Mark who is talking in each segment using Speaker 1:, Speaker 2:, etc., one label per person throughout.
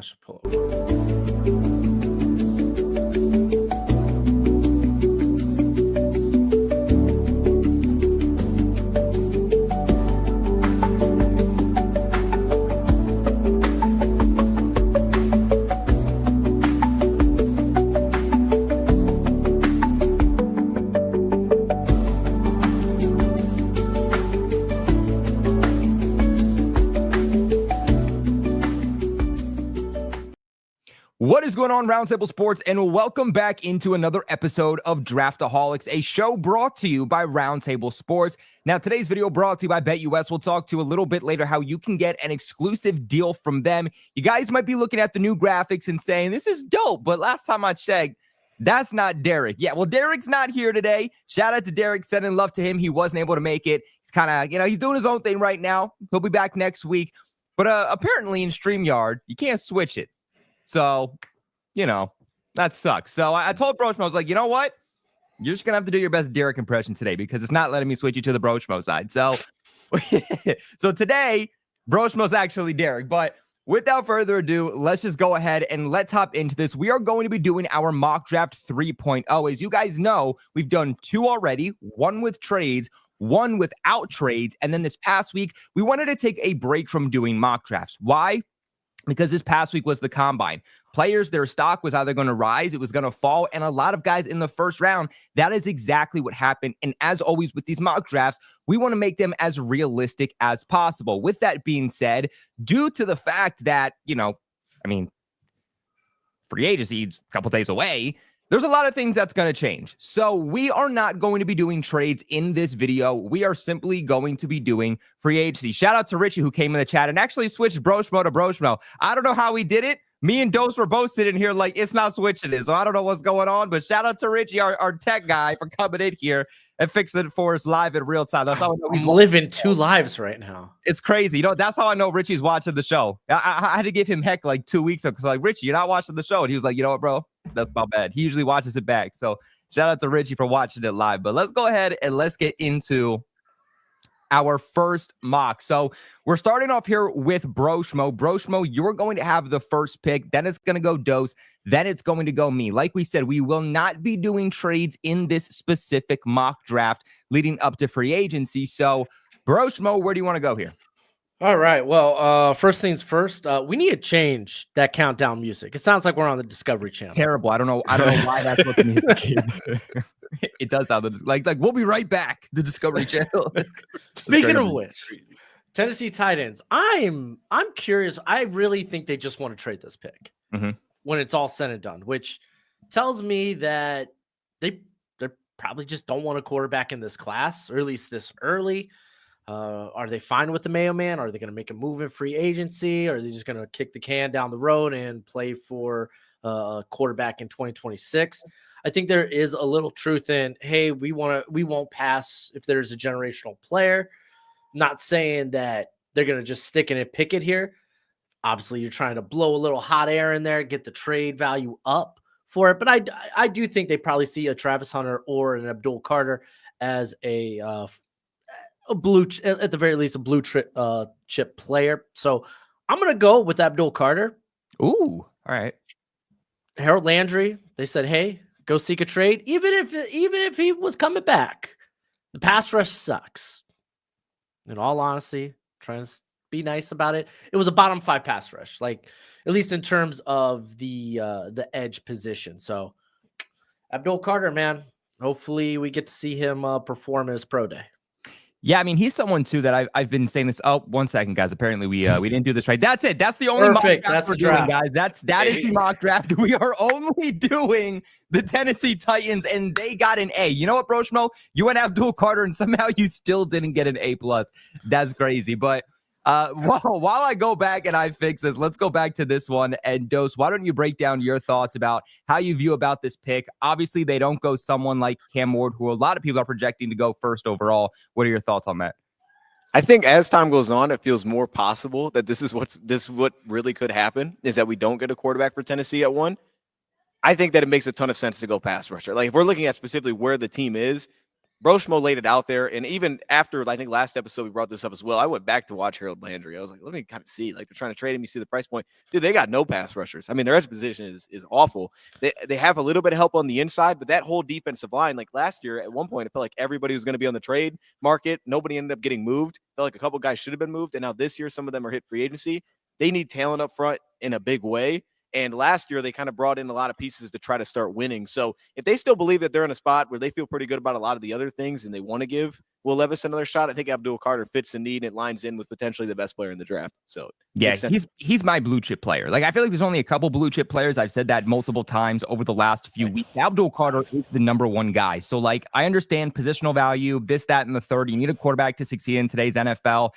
Speaker 1: I should pull it.
Speaker 2: What is going on, Roundtable Sports, and welcome back into another episode of Draftaholics, a show brought to you by Roundtable Sports. Now, today's video brought to you by BetUS. We'll talk to you a little bit later how you can get an exclusive deal from them. You guys might be looking at the new graphics and saying, this is dope, but last time I checked, that's not Derek. Yeah, well, Derek's not here today. Shout out to Derek, sending love to him. He wasn't able to make it. He's kind of, he's doing his own thing right now. He'll be back next week. But apparently in StreamYard, you can't switch it. So, that sucks. So I told Brochmo, I was like, you know what? You're just going to have to do your best Derek impression today because it's not letting me switch you to the Brochmo side. So, so today, Brochmo's actually Derek. But without further ado, let's just go ahead and let's hop into this. We are going to be doing our mock draft 3.0. As you guys know, we've done 2 already, 1 with trades, 1 without trades. And then this past week, we wanted to take a break from doing mock drafts. Why? Because this past week was the combine. Players, their stock was either going to rise, it was going to fall, and a lot of guys in the first round, that is exactly what happened. And as always with these mock drafts, we want to make them as realistic as possible. With that being said, due to the fact that, free agency is a couple days away, there's a lot of things that's going to change. So we are not going to be doing trades in this video. We are simply going to be doing free agency. Shout out to Richie who came in the chat and actually switched Brochmo to Brochmo. I don't know how he did it. Me and Dose were both sitting here like it's not switching it. So I don't know what's going on, but shout out to Richie, our tech guy, for coming in here and fixing it for us live in real time. That's how I know
Speaker 1: he's living 2 lives right now.
Speaker 2: It's crazy. That's how I know Richie's watching the show. I had to give him heck like 2 weeks ago because like, Richie, you're not watching the show. And he was like, you know what, bro? That's my bad. He usually watches it back. So shout out to Richie for watching it live. But let's go ahead and let's get into our first mock. So we're starting off here with Brochmo. Brochmo, you're going to have the first pick. Then it's going to go Dose. Then it's going to go me. Like we said, we will not be doing trades in this specific mock draft leading up to free agency. So Brochmo, where do you want to go here?
Speaker 1: All right. Well, first things first, we need to change that countdown music. It sounds like we're on the Discovery Channel.
Speaker 2: Terrible. I don't know why that's what the music is. It does sound like we'll be right back. The Discovery Channel.
Speaker 1: Speaking of which, Tennessee Titans. I'm curious. I really think they just want to trade this pick when it's all said and done, which tells me that they probably just don't want a quarterback in this class, or at least this early. Are they fine with the Mayo Man? Are they going to make a move in free agency? Or are they just going to kick the can down the road and play for a quarterback in 2026? I think there is a little truth in, hey, we won't pass if there's a generational player. Not saying that they're going to just stick in and pick it here. Obviously, you're trying to blow a little hot air in there, get the trade value up for it. But I do think they probably see a Travis Hunter or an Abdul Carter as a at the very least, a blue chip player. So I'm going to go with Abdul Carter.
Speaker 2: Ooh, all right.
Speaker 1: Harold Landry, they said, hey, go seek a trade. Even if he was coming back, the pass rush sucks. In all honesty, trying to be nice about it. It was a bottom 5 pass rush, like at least in terms of the edge position. So Abdul Carter, man, hopefully we get to see him perform at his pro day.
Speaker 2: Yeah, I mean, he's someone too that I've been saying this. Oh, 1 second, guys. Apparently, we didn't do this right. That's it. That's the only mock draft we're doing, guys. That is the mock draft. We are only doing the Tennessee Titans, and they got an A. You know what, Brochmo? You went Abdul Carter, and somehow you still didn't get an A+. That's crazy. But while I go back and I fix this, let's go back to this one. And Dose, why don't you break down your thoughts about how you view about this pick? Obviously, they don't go someone like Cam Ward, who a lot of people are projecting to go first overall. What are your thoughts on that?
Speaker 3: I think as time goes on, it feels more possible that this is what really could happen, is that we don't get a quarterback for Tennessee at 1. I think that it makes a ton of sense to go pass rusher. Like if we're looking at specifically where the team is, Broshmo laid it out there. And even after, I think last episode, we brought this up as well. I went back to watch Harold Landry. I was like, let me kind of see. Like, they're trying to trade him. You see the price point. Dude, they got no pass rushers. I mean, their edge position is awful. They have a little bit of help on the inside, but that whole defensive line, like last year, at one point, it felt like everybody was going to be on the trade market. Nobody ended up getting moved. Felt like a couple guys should have been moved. And now this year, some of them are hit free agency. They need talent up front in a big way. And last year, they kind of brought in a lot of pieces to try to start winning. So if they still believe that they're in a spot where they feel pretty good about a lot of the other things and they want to give Will Levis another shot, I think Abdul Carter fits the need. And it lines in with potentially the best player in the draft. So
Speaker 2: yeah, he's my blue chip player. Like, I feel like there's only a couple blue chip players. I've said that multiple times over the last few weeks. Abdul Carter is the number one guy. So, like, I understand positional value, this, that, and the third. You need a quarterback to succeed in today's NFL.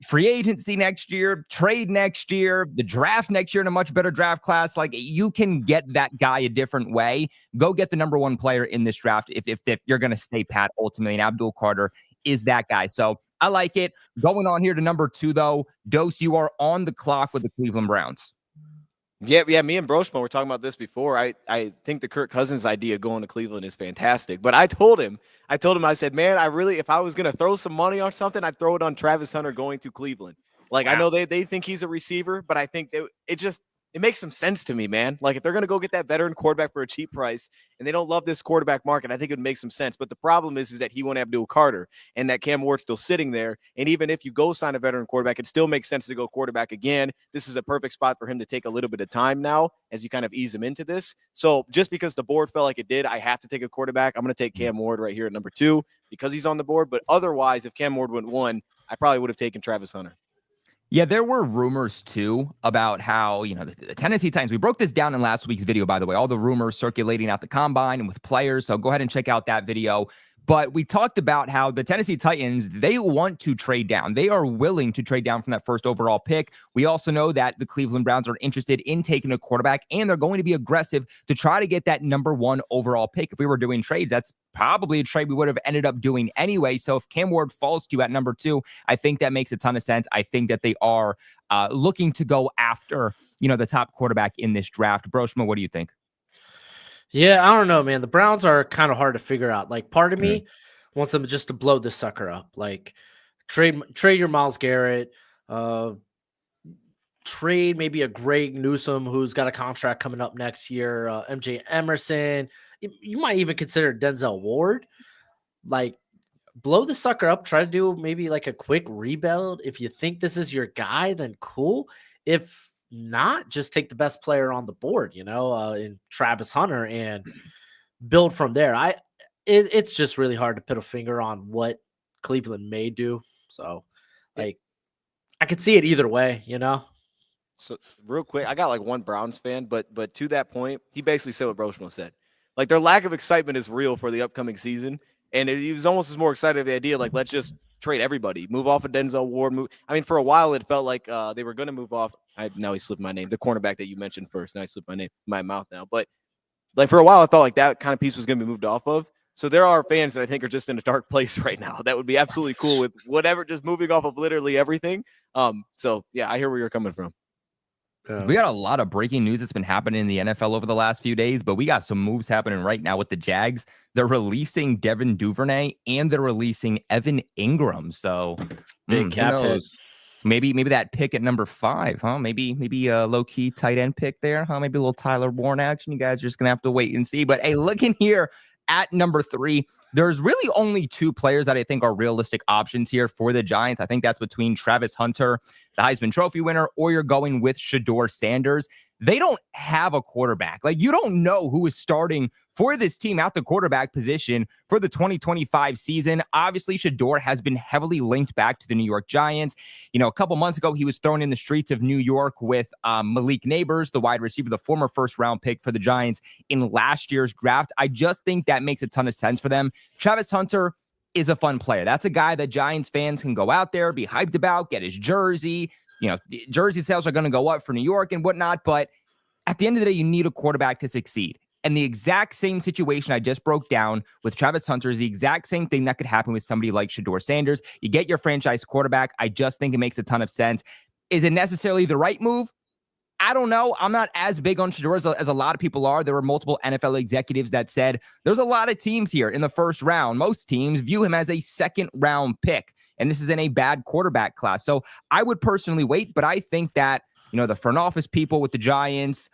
Speaker 2: Free agency next year, trade next year, the draft next year in a much better draft class. Like, you can get that guy a different way. Go get the number one player in this draft if you're going to stay pat ultimately. And Abdul Carter is that guy. So I like it. Going on here to number 2, though. Dose, you are on the clock with the Cleveland Browns.
Speaker 3: Yeah. Me and Broshmo were talking about this before. I think the Kirk Cousins idea going to Cleveland is fantastic. But I told him, I said, man, if I was going to throw some money on something, I'd throw it on Travis Hunter going to Cleveland. Like, wow. I know they think he's a receiver, but I think it makes some sense to me, man. Like, if they're going to go get that veteran quarterback for a cheap price and they don't love this quarterback market, I think it would make some sense. But the problem is that he won't have Abdul Carter and that Cam Ward's still sitting there. And even if you go sign a veteran quarterback, it still makes sense to go quarterback again. This is a perfect spot for him to take a little bit of time now as you kind of ease him into this. So just because the board felt like it did, I have to take a quarterback. I'm going to take Cam Ward right here at number 2 because he's on the board. But otherwise, if Cam Ward went 1, I probably would have taken Travis Hunter.
Speaker 2: Yeah, there were rumors, too, about how, the Tennessee Titans, we broke this down in last week's video, by the way, all the rumors circulating at the combine and with players. So go ahead and check out that video. But we talked about how the Tennessee Titans, they want to trade down. They are willing to trade down from that first overall pick. We also know that the Cleveland Browns are interested in taking a quarterback, and they're going to be aggressive to try to get that number 1 overall pick. If we were doing trades, that's probably a trade we would have ended up doing anyway. So if Cam Ward falls to you at number 2, I think that makes a ton of sense. I think that they are looking to go after, the top quarterback in this draft. Broshma, what do you think?
Speaker 1: Yeah, I don't know, man. The Browns are kind of hard to figure out. Like, part of me wants them just to blow this sucker up. Like, trade your Myles Garrett, trade maybe a Greg Newsome who's got a contract coming up next year, MJ Emerson. You might even consider Denzel Ward. Like, blow the sucker up. Try to do maybe like a quick rebuild. If you think this is your guy, then cool. If not, just take the best player on the board, in Travis Hunter and build from there. It's just really hard to put a finger on what Cleveland may do. So, like, I could see it either way,
Speaker 3: So real quick, I got like one Browns fan, but to that point, he basically said what Broshmo said. Like, their lack of excitement is real for the upcoming season. And he was almost as more excited of the idea, like, let's just trade everybody, move off of Denzel Ward. I mean, for a while, it felt like they were going to move off. Now he slipped my name, the cornerback that you mentioned first. Now he slipped my mouth now. But, like, for a while, I thought like that kind of piece was going to be moved off of. So there are fans that I think are just in a dark place right now. That would be absolutely cool with whatever, just moving off of literally everything. So, yeah, I hear where you're coming from.
Speaker 2: We got a lot of breaking news that's been happening in the NFL over the last few days, but we got some moves happening right now with the Jags. They're releasing Devin Duvernay and they're releasing Evan Ingram. So
Speaker 1: big cap hit.
Speaker 2: Maybe that pick at number 5, huh? Maybe a low-key tight end pick there, huh? Maybe a little Tyler Warren action. You guys are just gonna have to wait and see. But hey, looking here at number 3, there's really only 2 players that I think are realistic options here for the Giants. I think that's between Travis Hunter, the Heisman Trophy winner, or you're going with Shedeur Sanders. They don't have a quarterback. Like, you don't know who is starting for this team at the quarterback position for the 2025 season. Obviously, Shedeur has been heavily linked back to the New York Giants. A couple months ago, he was thrown in the streets of New York with Malik Neighbors, the wide receiver, the former first-round pick for the Giants in last year's draft. I just think that makes a ton of sense for them. Travis Hunter is a fun player. That's a guy that Giants fans can go out there, be hyped about, get his jersey. Jersey sales are going to go up for New York and whatnot, but at the end of the day, you need a quarterback to succeed. And the exact same situation I just broke down with Travis Hunter is the exact same thing that could happen with somebody like Shedeur Sanders. You get your franchise quarterback. I just think it makes a ton of sense. Is it necessarily the right move? I don't know. I'm not as big on Shedeur as a lot of people are. There were multiple NFL executives that said there's a lot of teams here in the first round. Most teams view him as a second-round pick, and this is in a bad quarterback class. So I would personally wait, but I think that, the front office people with the Giants,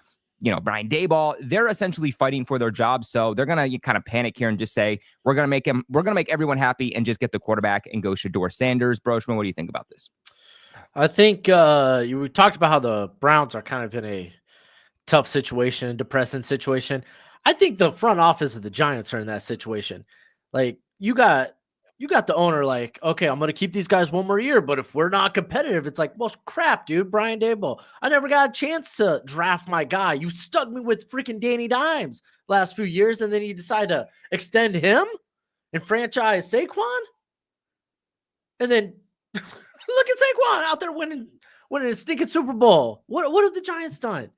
Speaker 2: Brian Daboll, they're essentially fighting for their jobs. So they're going to kind of panic here and just say, we're going to make everyone happy and just get the quarterback and go Shedeur Sanders. Broshman, what do you think about this?
Speaker 1: I think we talked about how the Browns are kind of in a tough situation, depressing situation. I think the front office of the Giants are in that situation. Like, you got the owner like, okay, I'm going to keep these guys one more year, but if we're not competitive, it's like, well, crap, dude, Brian Daboll. I never got a chance to draft my guy. You stuck me with freaking Danny Dimes last few years, and then you decide to extend him and franchise Saquon? And then look at Saquon out there winning a stinking Super Bowl. What have the Giants done?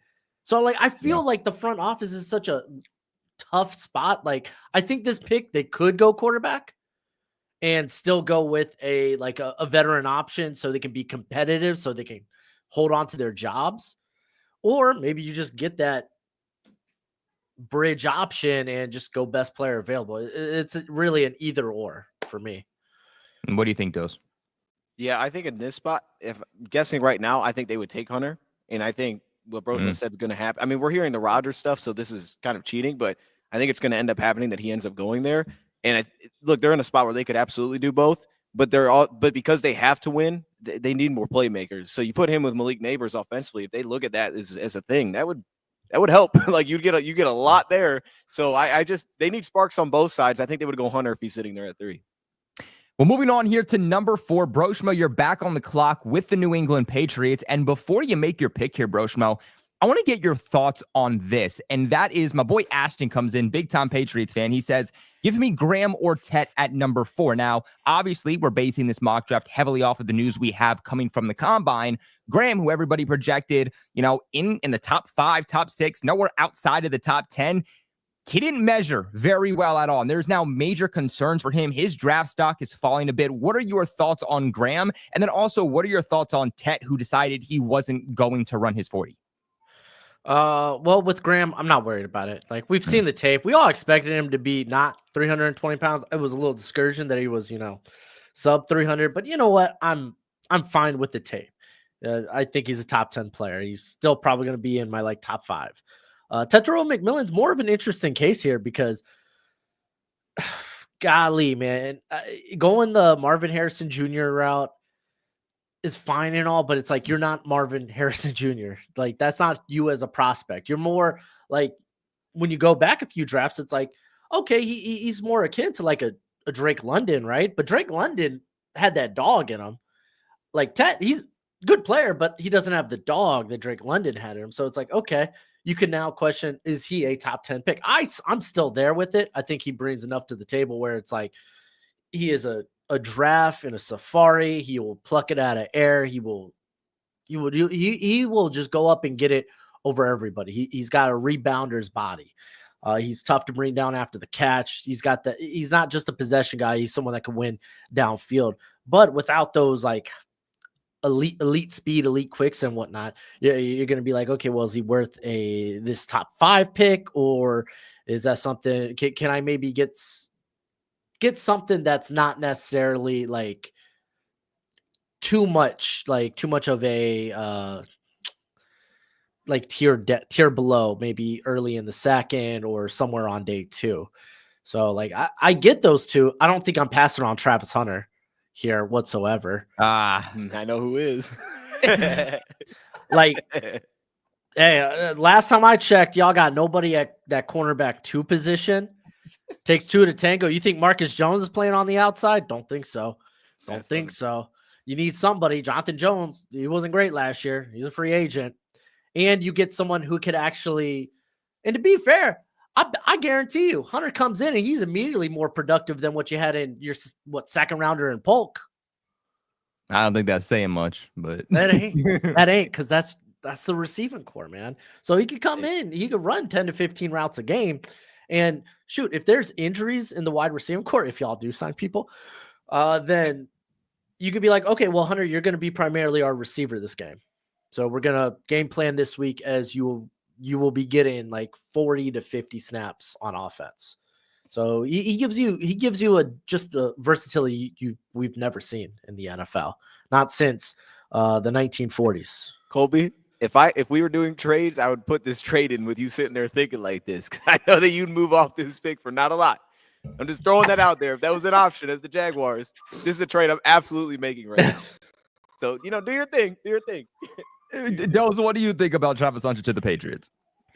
Speaker 1: So, like, I feel like the front office is such a tough spot. Like, I think this pick, they could go quarterback and still go with a veteran option so they can be competitive, so they can hold on to their jobs. Or maybe you just get that bridge option and just go best player available. It's really an either or for me.
Speaker 2: And what do you think, Dose?
Speaker 3: Yeah, I think in this spot, if I'm guessing right now, I think they would take Hunter. And I think what Broshman said is going to happen. I mean, we're hearing the Rodgers stuff, so this is kind of cheating, but I think it's going to end up happening that he ends up going there. And look, they're in a spot where they could absolutely do both, but because they have to win, they need more playmakers. So you put him with Malik Neighbors offensively. If they look at that as a thing, that would help. Like, you get a lot there. So they need sparks on both sides. I think they would go Hunter if he's sitting there at 3.
Speaker 2: Well, moving on here to number 4, Broshmo, you're back on the clock with the New England Patriots. And before you make your pick here, Broshmo, I want to get your thoughts on this. And that is, my boy Ashton comes in, big-time Patriots fan. He says, give me Graham or Tet at number 4. Now, obviously, we're basing this mock draft heavily off of the news we have coming from the Combine. Graham, who everybody projected, in the top 5, top 6, nowhere outside of the top 10, he didn't measure very well at all. And there's now major concerns for him. His draft stock is falling a bit. What are your thoughts on Graham? And then also, what are your thoughts on Tet, who decided he wasn't going to run his 40?
Speaker 1: Well, with Graham, I'm not worried about it. Like, we've seen the tape. We all expected him to be not 320 pounds. It was a little discouraging that he was, sub 300. But you know what? I'm fine with the tape. I think he's a top 10 player. He's still probably going to be in my top 5. Tetairoa McMillan's more of an interesting case here because, golly, man, going the Marvin Harrison Jr. route is fine and all, but it's like, you're not Marvin Harrison Jr. Like, that's not you as a prospect. You're more like, when you go back a few drafts, it's like, okay, he's more akin to like a Drake London, right? But Drake London had that dog in him. Like, Tet, he's a good player, but he doesn't have the dog that Drake London had in him. So it's like, okay, you can now question, is he a top 10 pick? I'm still there with it. I think he brings enough to the table where it's like, he is a draft in a safari. He will pluck it out of air. He will just go up and get it over everybody. He's got a rebouner's body. He's tough to bring down after the catch. He's not just a possession guy. He's someone that can win downfield, but without those like elite speed, elite quicks and whatnot, you're going to be like, okay, well, is he worth this top 5 pick, or is that something, can I maybe get something that's not necessarily like too much of a like tier below, maybe early in the second or somewhere on day 2. So like, I get those two. I don't think I'm passing on Travis Hunter here whatsoever.
Speaker 3: I know who is.
Speaker 1: Like, hey, last time I checked, y'all got nobody at that cornerback 2 position. Takes 2 to tango. You think Marcus Jones is playing on the outside? Don't think so. Don't think so. You need somebody. Jonathan Jones, he wasn't great last year. He's a free agent. And you get someone who could actually, and to be fair, I guarantee you, Hunter comes in and he's immediately more productive than what you had in your second rounder in Polk.
Speaker 2: I don't think that's saying much, but
Speaker 1: that ain't because that's the receiving core, man. So he could come in, he could run 10 to 15 routes a game. And shoot, if there's injuries in the wide receiving core, if y'all do sign people, then you could be like, okay, well, Hunter, you're going to be primarily our receiver this game. So we're gonna game plan this week as you will be getting like 40 to 50 snaps on offense. So he gives you a versatility we've never seen in the NFL, not since the 1940s.
Speaker 3: Colby, if we were doing trades, I would put this trade in with you sitting there thinking like this, because I know that you'd move off this pick for not a lot. I'm just throwing that out there. If that was an option as the Jaguars, this is a trade I'm absolutely making right now. So, do your thing. Do your thing.
Speaker 2: Dose, what do you think about Travis Hunter to the Patriots?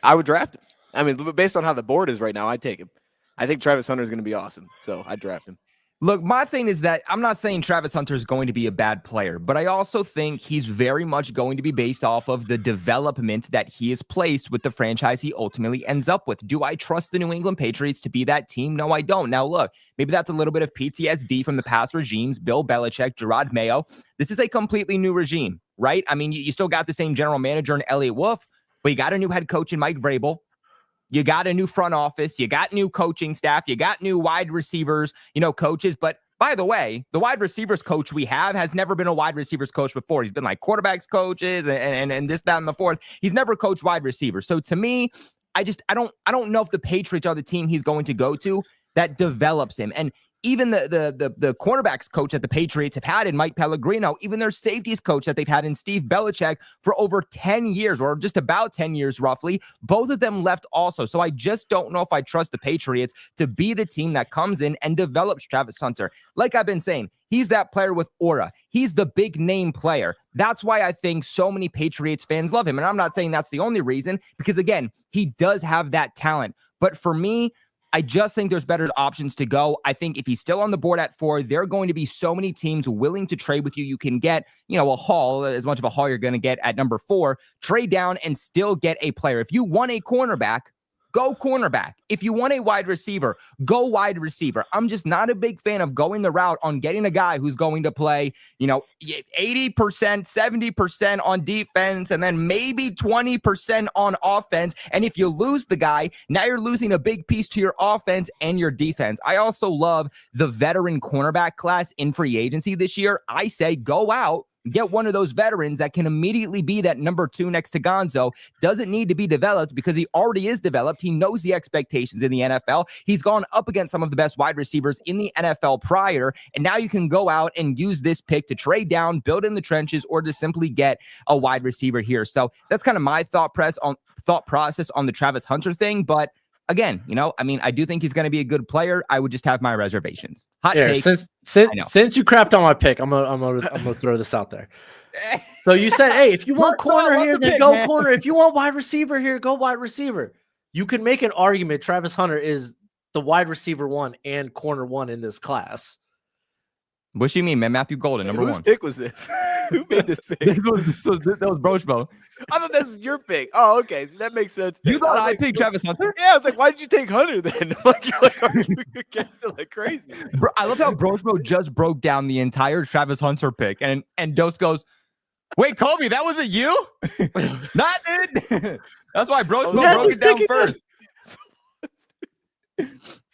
Speaker 3: I would draft him. I mean, based on how the board is right now, I'd take him. I think Travis Hunter is going to be awesome, so I'd draft him.
Speaker 2: Look, my thing is that I'm not saying Travis Hunter is going to be a bad player, but I also think he's very much going to be based off of the development that he is placed with the franchise he ultimately ends up with. Do I trust the New England Patriots to be that team? No, I don't. Now, look, maybe that's a little bit of PTSD from the past regimes, Bill Belichick, Gerard Mayo. This is a completely new regime, right? I mean, you still got the same general manager in Elliott Wolf, but you got a new head coach in Mike Vrabel. You got a new front office. You got new coaching staff. You got new wide receivers, coaches. But by the way, the wide receivers coach we have has never been a wide receivers coach before. He's been like quarterbacks coaches and this, that, and the fourth. He's never coached wide receivers. So to me, I don't know if the Patriots are the team he's going to go to that develops him. And even the cornerbacks coach that the Patriots have had in Mike Pellegrino, even their safeties coach that they've had in Steve Belichick for over 10 years, or just about 10 years roughly, both of them left also. So I just don't know if I trust the Patriots to be the team that comes in and develops Travis Hunter. Like I've been saying, he's that player with aura. He's the big name player. That's why I think so many Patriots fans love him. And I'm not saying that's the only reason, because again, he does have that talent. But for me, I just think there's better options to go. I think if he's still on the board at 4, there are going to be so many teams willing to trade with you. You can get, a haul, as much of a haul you're going to get at number 4, trade down and still get a player. If you want a cornerback, go cornerback. If you want a wide receiver, go wide receiver. I'm just not a big fan of going the route on getting a guy who's going to play, 80%, 70% on defense, and then maybe 20% on offense. And if you lose the guy, now you're losing a big piece to your offense and your defense. I also love the veteran cornerback class in free agency this year. I say go out, get one of those veterans that can immediately be that number 2 next to Gonzo. Doesn't need to be developed because he already is developed. He knows the expectations in the NFL. He's gone up against some of the best wide receivers in the NFL prior. And now you can go out and use this pick to trade down, build in the trenches, or to simply get a wide receiver here. So that's kind of my thought process on the Travis Hunter thing. But again, I do think he's going to be a good player. I would just have my reservations. Hot take.
Speaker 1: Since you crapped on my pick, I'm gonna throw this out there. So you said, hey, if you want corner here, then go corner. If you want wide receiver here, go wide receiver. You can make an argument Travis Hunter is the wide receiver 1 and corner 1 in this class.
Speaker 2: What do you mean, man? Matthew Golden, number 1.
Speaker 3: Whose pick was this? Who made this pick?
Speaker 2: that was Brochbo.
Speaker 3: I thought this was your pick. Oh, okay. So that makes sense.
Speaker 2: You thought I picked Travis Hunter?
Speaker 3: Yeah, I was like, why did you take Hunter then? You're like crazy.
Speaker 2: Bro, I love how Brochbo just broke down the entire Travis Hunter pick. And Dose goes, wait, Colby, that wasn't you? Not it. That's why Brochbo broke it down first.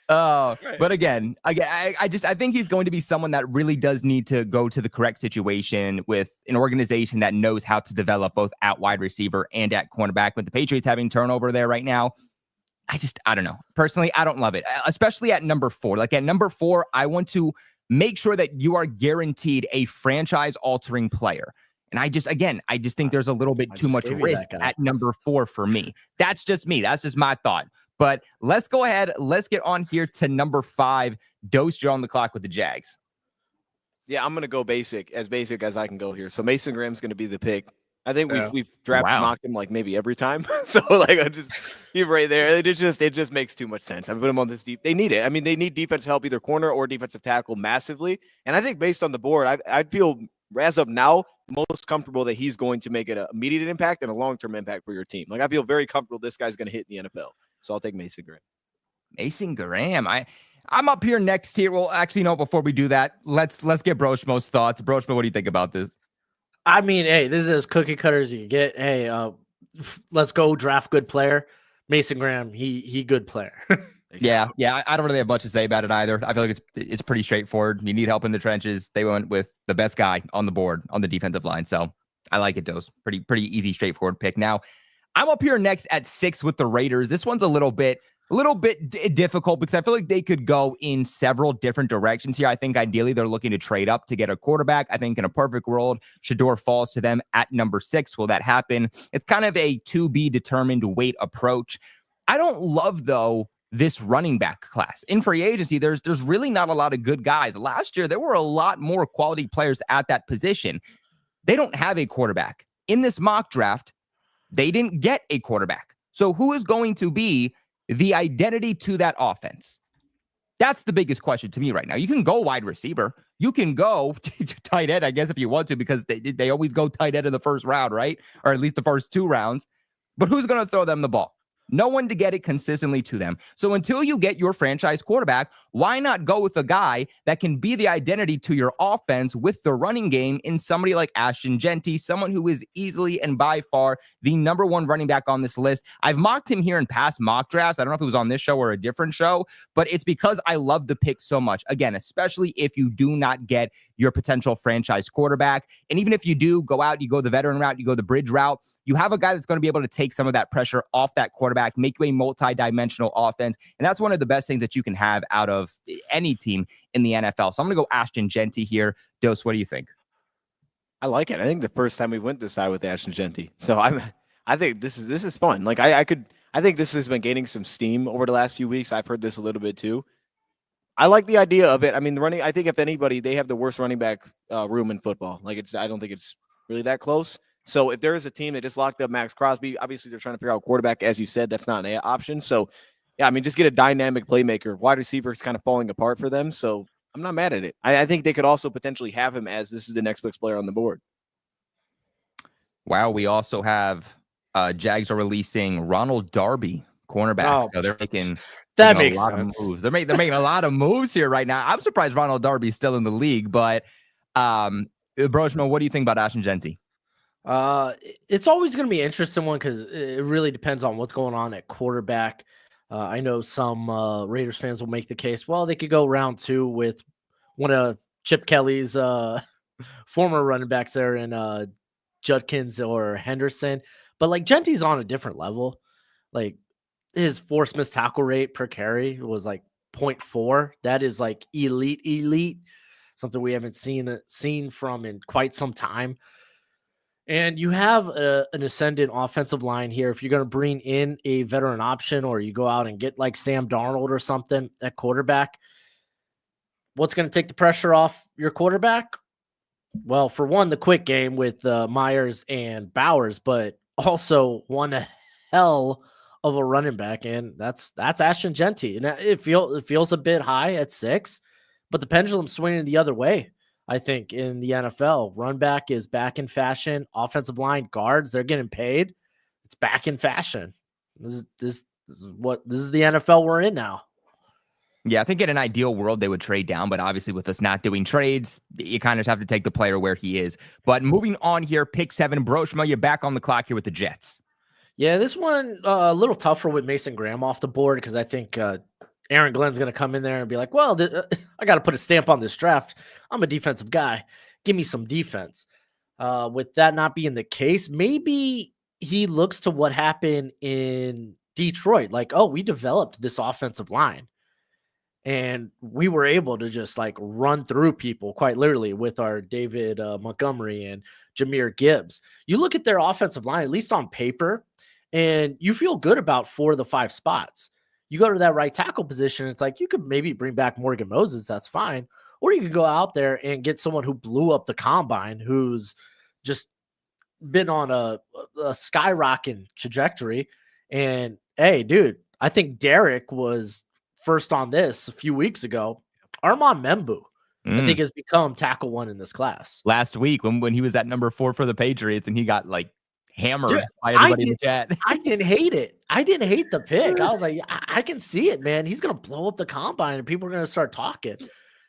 Speaker 2: But again, I think he's going to be someone that really does need to go to the correct situation with an organization that knows how to develop both at wide receiver and at cornerback. With the Patriots having turnover there right now, I don't know. Personally, I don't love it, especially at number 4. Like at number 4, I want to make sure that you are guaranteed a franchise-altering player. And I just think there's a little bit too much risk at number 4 for me. That's just me. That's just my thought. But let's go ahead. Let's get on here to number 5. Dose, you're on the clock with the Jags.
Speaker 3: Yeah, I'm going to go basic as I can go here. So Mason Graham's going to be the pick. I think we've drafted mocked him like maybe every time. So I just he's right there. It just makes too much sense. I put him on this deep. They need it. I mean, they need defense help, either corner or defensive tackle massively. And I think based on the board, I'd feel as of now most comfortable that he's going to make an immediate impact and a long-term impact for your team. Like I feel very comfortable this guy's going to hit in the NFL. So I'll take Mason Graham.
Speaker 2: Mason Graham. I'm up here next here. Well, actually, no, before we do that, let's get Brochmo's thoughts. Brochmo, what do you think about this?
Speaker 1: I mean, hey, this is as cookie cutter as you can get. Hey, let's go draft good player. Mason Graham, he good player.
Speaker 2: Yeah. I don't really have much to say about it either. I feel like it's pretty straightforward. You need help in the trenches. They went with the best guy on the board on the defensive line. So I like it, Dose. Pretty easy, straightforward pick. Now, I'm up here next at 6 with the Raiders. This one's a little bit difficult because I feel like they could go in several different directions here. I think ideally they're looking to trade up to get a quarterback. I think in a perfect world, Shador falls to them at number 6. Will that happen? It's kind of a to be determined wait approach. I don't love, though, this running back class. In free agency, there's really not a lot of good guys. Last year, there were a lot more quality players at that position. They don't have a quarterback. In this mock draft, they didn't get a quarterback. So who is going to be the identity to that offense? That's the biggest question to me right now. You can go wide receiver. You can go tight end, I guess, if you want to, because they always go tight end in the first round, right? Or at least the first 2 rounds. But who's going to throw them the ball? No one to get it consistently to them. So until you get your franchise quarterback, why not go with a guy that can be the identity to your offense with the running game in somebody like Ashton Genty, someone who is easily and by far the number 1 running back on this list. I've mocked him here in past mock drafts. I don't know if it was on this show or a different show, but it's because I love the pick so much. Again, especially if you do not get your potential franchise quarterback. And even if you do go out, you go the veteran route, you go the bridge route, you have a guy that's going to be able to take some of that pressure off that quarterback, make you a multi-dimensional offense. And that's one of the best things that you can have out of any team in the NFL. So I'm going to go Ashton Genty here. Dose, what do you think?
Speaker 3: I like it. I think the first time we went this side with Ashton Genty. So I think this is fun. Like I think this has been gaining some steam over the last few weeks. I've heard this a little bit too. I like the idea of it. I mean, I think if anybody, they have the worst running back room in football. Like I don't think it's really that close. So if there is a team that just locked up Max Crosby, obviously they're trying to figure out quarterback. As you said, that's not an option. So yeah, I mean, just get a dynamic playmaker. Wide receiver is kind of falling apart for them. So I'm not mad at it. I think they could also potentially have him as this is the next best player on the board.
Speaker 2: Wow. We also have Jags are releasing Ronald Darby, cornerback. So they're making
Speaker 1: that makes a lot sense.
Speaker 2: Of moves. They're making a lot of moves here right now. I'm surprised Ronald Darby's still in the league, but Broshman, what do you think about Ashton Genty?
Speaker 1: It's always going to be an interesting one because it really depends on what's going on at quarterback. I know some Raiders fans will make the case, well, they could go round 2 with one of Chip Kelly's former running backs there in Judkins or Henderson. But like Genty's on a different level. Like his forced missed tackle rate per carry was like 0.4. That is like elite, something we haven't seen from in quite some time. And you have an ascendant offensive line here. If you're going to bring in a veteran option or you go out and get like Sam Darnold or something at quarterback, what's going to take the pressure off your quarterback? Well, for one, the quick game with Myers and Bowers, but also one hell of a running back, and that's Ashton Genty. And it feels a bit high at 6, but the pendulum's swinging the other way. I think in the NFL, run back is back in fashion. Offensive line guards, they're getting paid. It's back in fashion. This is the NFL we're in now.
Speaker 2: Yeah, I think in an ideal world, they would trade down, but obviously with us not doing trades, you kind of have to take the player where he is. But moving on here, pick 7, Broshma, you're back on the clock here with the Jets.
Speaker 1: Yeah, this one a little tougher with Mason Graham off the board because I think Aaron Glenn's going to come in there and be like, well, I got to put a stamp on this draft. I'm a defensive guy. Give me some defense. With that not being the case, maybe he looks to what happened in Detroit. Like, oh, we developed this offensive line. And we were able to just like run through people quite literally with our David Montgomery and Jahmyr Gibbs. You look at their offensive line, at least on paper, and you feel good about 4 of the 5 spots. You go to that right tackle position, it's like you could maybe bring back Morgan Moses. That's fine. Or you could go out there and get someone who blew up the combine, who's just been on a skyrocketing trajectory. And hey, dude, I think Derek was first on this a few weeks ago. Armand Membu, I think, has become tackle 1 in this class.
Speaker 2: Last week when he was at number 4 for the Patriots and he got like hammered by everybody in the chat.
Speaker 1: I didn't hate it. I didn't hate the pick. I was like, I can see it, man. He's going to blow up the combine and people are going to start talking.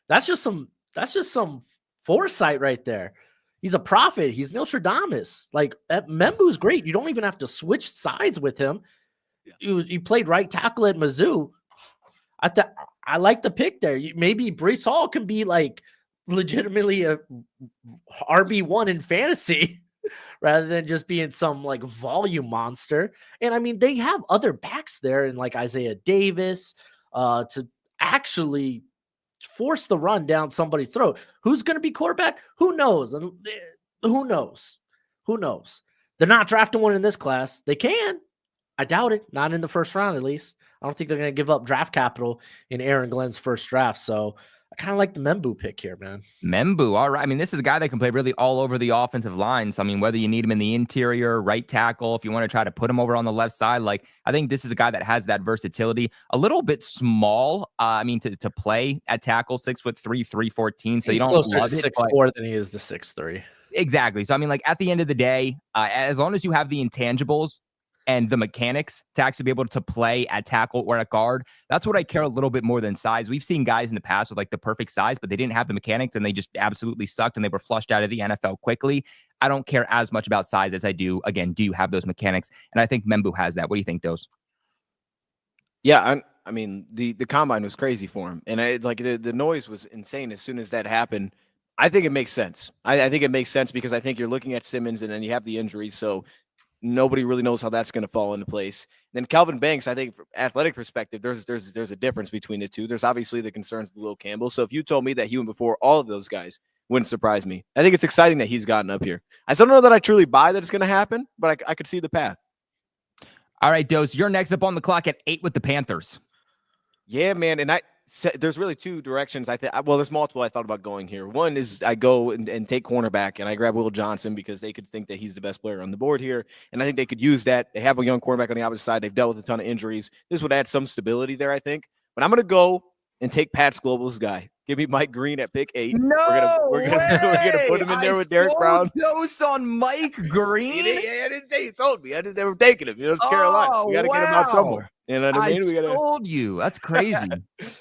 Speaker 1: That's just some foresight right there. He's a prophet. He's Nostradamus. Like Membu's great. You don't even have to switch sides with him. He played right tackle at Mizzou. I like the pick there. Maybe Breece Hall can be like legitimately a RB1 in fantasy rather than just being some like volume monster. And I mean, they have other backs there and like Isaiah Davis to actually force the run down somebody's throat. Who's going to be quarterback? Who knows? And who knows? Who knows? They're not drafting one in this class. They can. I doubt it. Not in the first round, at least. I don't think they're going to give up draft capital in Aaron Glenn's first draft. So I kind of like the Membu pick here, man.
Speaker 2: Membu, all right. I mean, this is a guy that can play really all over the offensive line. So, I mean, whether you need him in the interior, right tackle, if you want to try to put him over on the left side, like, I think this is a guy that has that versatility. A little bit small, to play at tackle, 6'3", 314. So
Speaker 1: he's
Speaker 2: you don't
Speaker 1: closer
Speaker 2: love
Speaker 1: to
Speaker 2: it.
Speaker 1: 6'4" than he is to 6'3".
Speaker 2: Exactly. So, I mean, like, at the end of the day, as long as you have the intangibles and the mechanics to actually be able to play at tackle or at guard, that's what I care a little bit more than size. We've seen guys in the past with like the perfect size, but they didn't have the mechanics and they just absolutely sucked and they were flushed out of the NFL quickly. I don't care as much about size as I do, again, do you have those mechanics? And I think Membu has that. What do you think, Dose?
Speaker 3: Yeah, I mean, the combine was crazy for him. And the noise was insane as soon as that happened. I think it makes sense. I think it makes sense because I think you're looking at Simmons and then you have the injuries. So nobody really knows how that's going to fall into place. Then Calvin Banks, I think from athletic perspective, there's a difference between the two. There's obviously the concerns with Will Campbell. So if you told me that he went before all of those guys, wouldn't surprise me. I think it's exciting that he's gotten up here. I still don't know that I truly buy that it's going to happen, but I could see the path.
Speaker 2: All right, Dose, you're next up on the clock at 8 with the Panthers.
Speaker 3: Yeah, man. And there's really two directions. Well, there's multiple I thought about going here. One is I go and take cornerback and I grab Will Johnson because they could think that he's the best player on the board here. And I think they could use that. They have a young quarterback on the opposite side. They've dealt with a ton of injuries. This would add some stability there, I think. But I'm going to go and take Pat's Global's guy. Give me Mike Green at pick 8.
Speaker 2: No,
Speaker 3: we're gonna put him in there with Derek Brown.
Speaker 2: Dose on Mike Green.
Speaker 3: I didn't say he sold me. I didn't say we're taking him. It's Carolina. We got to get him out somewhere. You know what I mean?
Speaker 2: I sold you. That's crazy.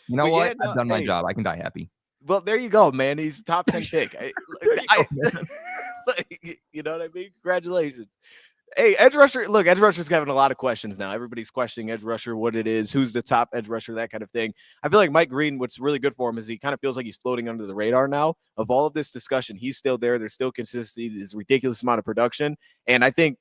Speaker 2: You know what? I've done my job. I can die happy.
Speaker 3: Well, there you go, man. He's top 10 pick. You know what I mean? Congratulations. Hey, edge rusher. Look, edge rusher's having a lot of questions now. Everybody's questioning edge rusher, what it is, who's the top edge rusher, that kind of thing. I feel like Mike Green, what's really good for him is he kind of feels like he's floating under the radar now. Of all of this discussion, he's still there. There's still consistency. There's a ridiculous amount of production. And I think,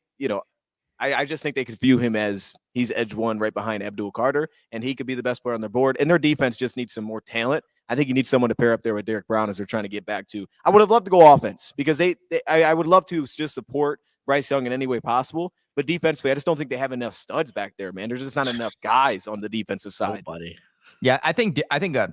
Speaker 3: I just think they could view him as he's edge one right behind Abdul Carter, and he could be the best player on their board. And their defense just needs some more talent. I think you need someone to pair up there with Derek Brown as they're trying to get back to. I would have loved to go offense because I would love to just support Bryce Young in any way possible. But defensively, I just don't think they have enough studs back there, man. There's just not enough guys on the defensive side.
Speaker 1: Buddy.
Speaker 2: Yeah, I think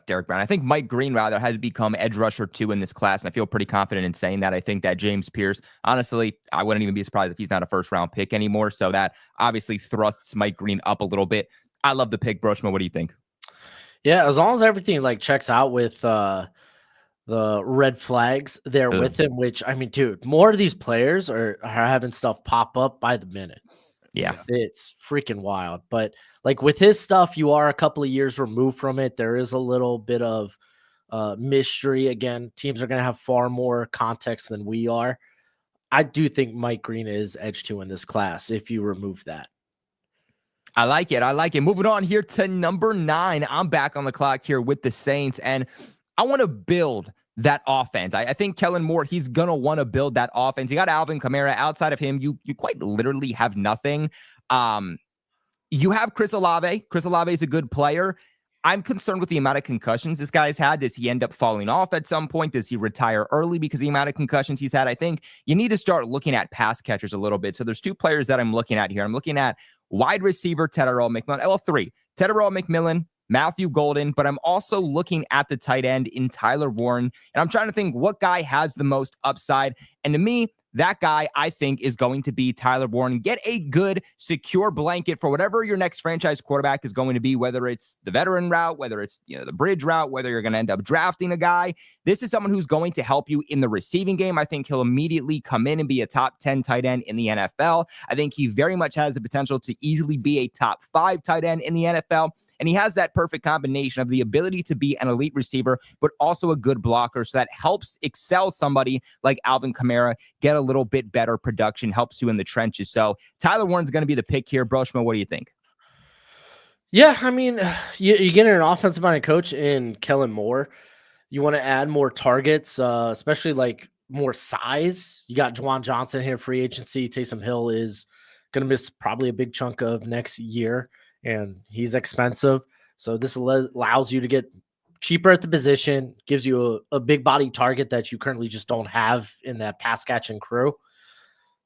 Speaker 2: Derek Brown. I think Mike Green, rather, has become edge rusher 2 in this class, and I feel pretty confident in saying that. I think that James Pierce, honestly, I wouldn't even be surprised if he's not a first-round pick anymore, so that obviously thrusts Mike Green up a little bit. I love the pick. Broshma, what do you think?
Speaker 1: Yeah, as long as everything checks out with the red flags there with him, which, I mean, dude, more of these players are having stuff pop up by the minute.
Speaker 2: Yeah,
Speaker 1: it's freaking wild. But with his stuff, you are a couple of years removed from it. There is a little bit of mystery. Again, teams are going to have far more context than we are. I do think Mike Green is edge 2 in this class if you remove that.
Speaker 2: I like it. Moving on here to number 9. I'm back on the clock here with the Saints, and I want to build that offense. I think Kellen Moore, he's going to want to build that offense. You got Alvin Kamara. Outside of him, you quite literally have nothing. You have Chris Olave. Chris Olave is a good player. I'm concerned with the amount of concussions this guy's had. Does he end up falling off at some point? Does he retire early because of the amount of concussions he's had? I think you need to start looking at pass catchers a little bit. So there's 2 players that I'm looking at here. I'm looking at wide receiver Tedderell McMillan. 3. Tedderell McMillan, Matthew Golden, but I'm also looking at the tight end in Tyler Warren, and I'm trying to think what guy has the most upside. And to me, that guy, I think, is going to be Tyler Warren. Get a good, secure blanket for whatever your next franchise quarterback is going to be, whether it's the veteran route, whether it's the bridge route, whether you're going to end up drafting a guy. This is someone who's going to help you in the receiving game. I think he'll immediately come in and be a top 10 tight end in the NFL. I think he very much has the potential to easily be a top 5 tight end in the NFL. And he has that perfect combination of the ability to be an elite receiver, but also a good blocker. So that helps excel somebody like Alvin Kamara get a little bit better production, helps you in the trenches. So Tyler Warren's going to be the pick here. Broshma, what do you think?
Speaker 1: Yeah, I mean, you get an offensive-minded coach in Kellen Moore. You want to add more targets, especially more size. You got Juwan Johnson here, free agency. Taysom Hill is going to miss probably a big chunk of next year, and he's expensive. So this allows you to get cheaper at the position, gives you a big body target that you currently just don't have in that pass catching crew.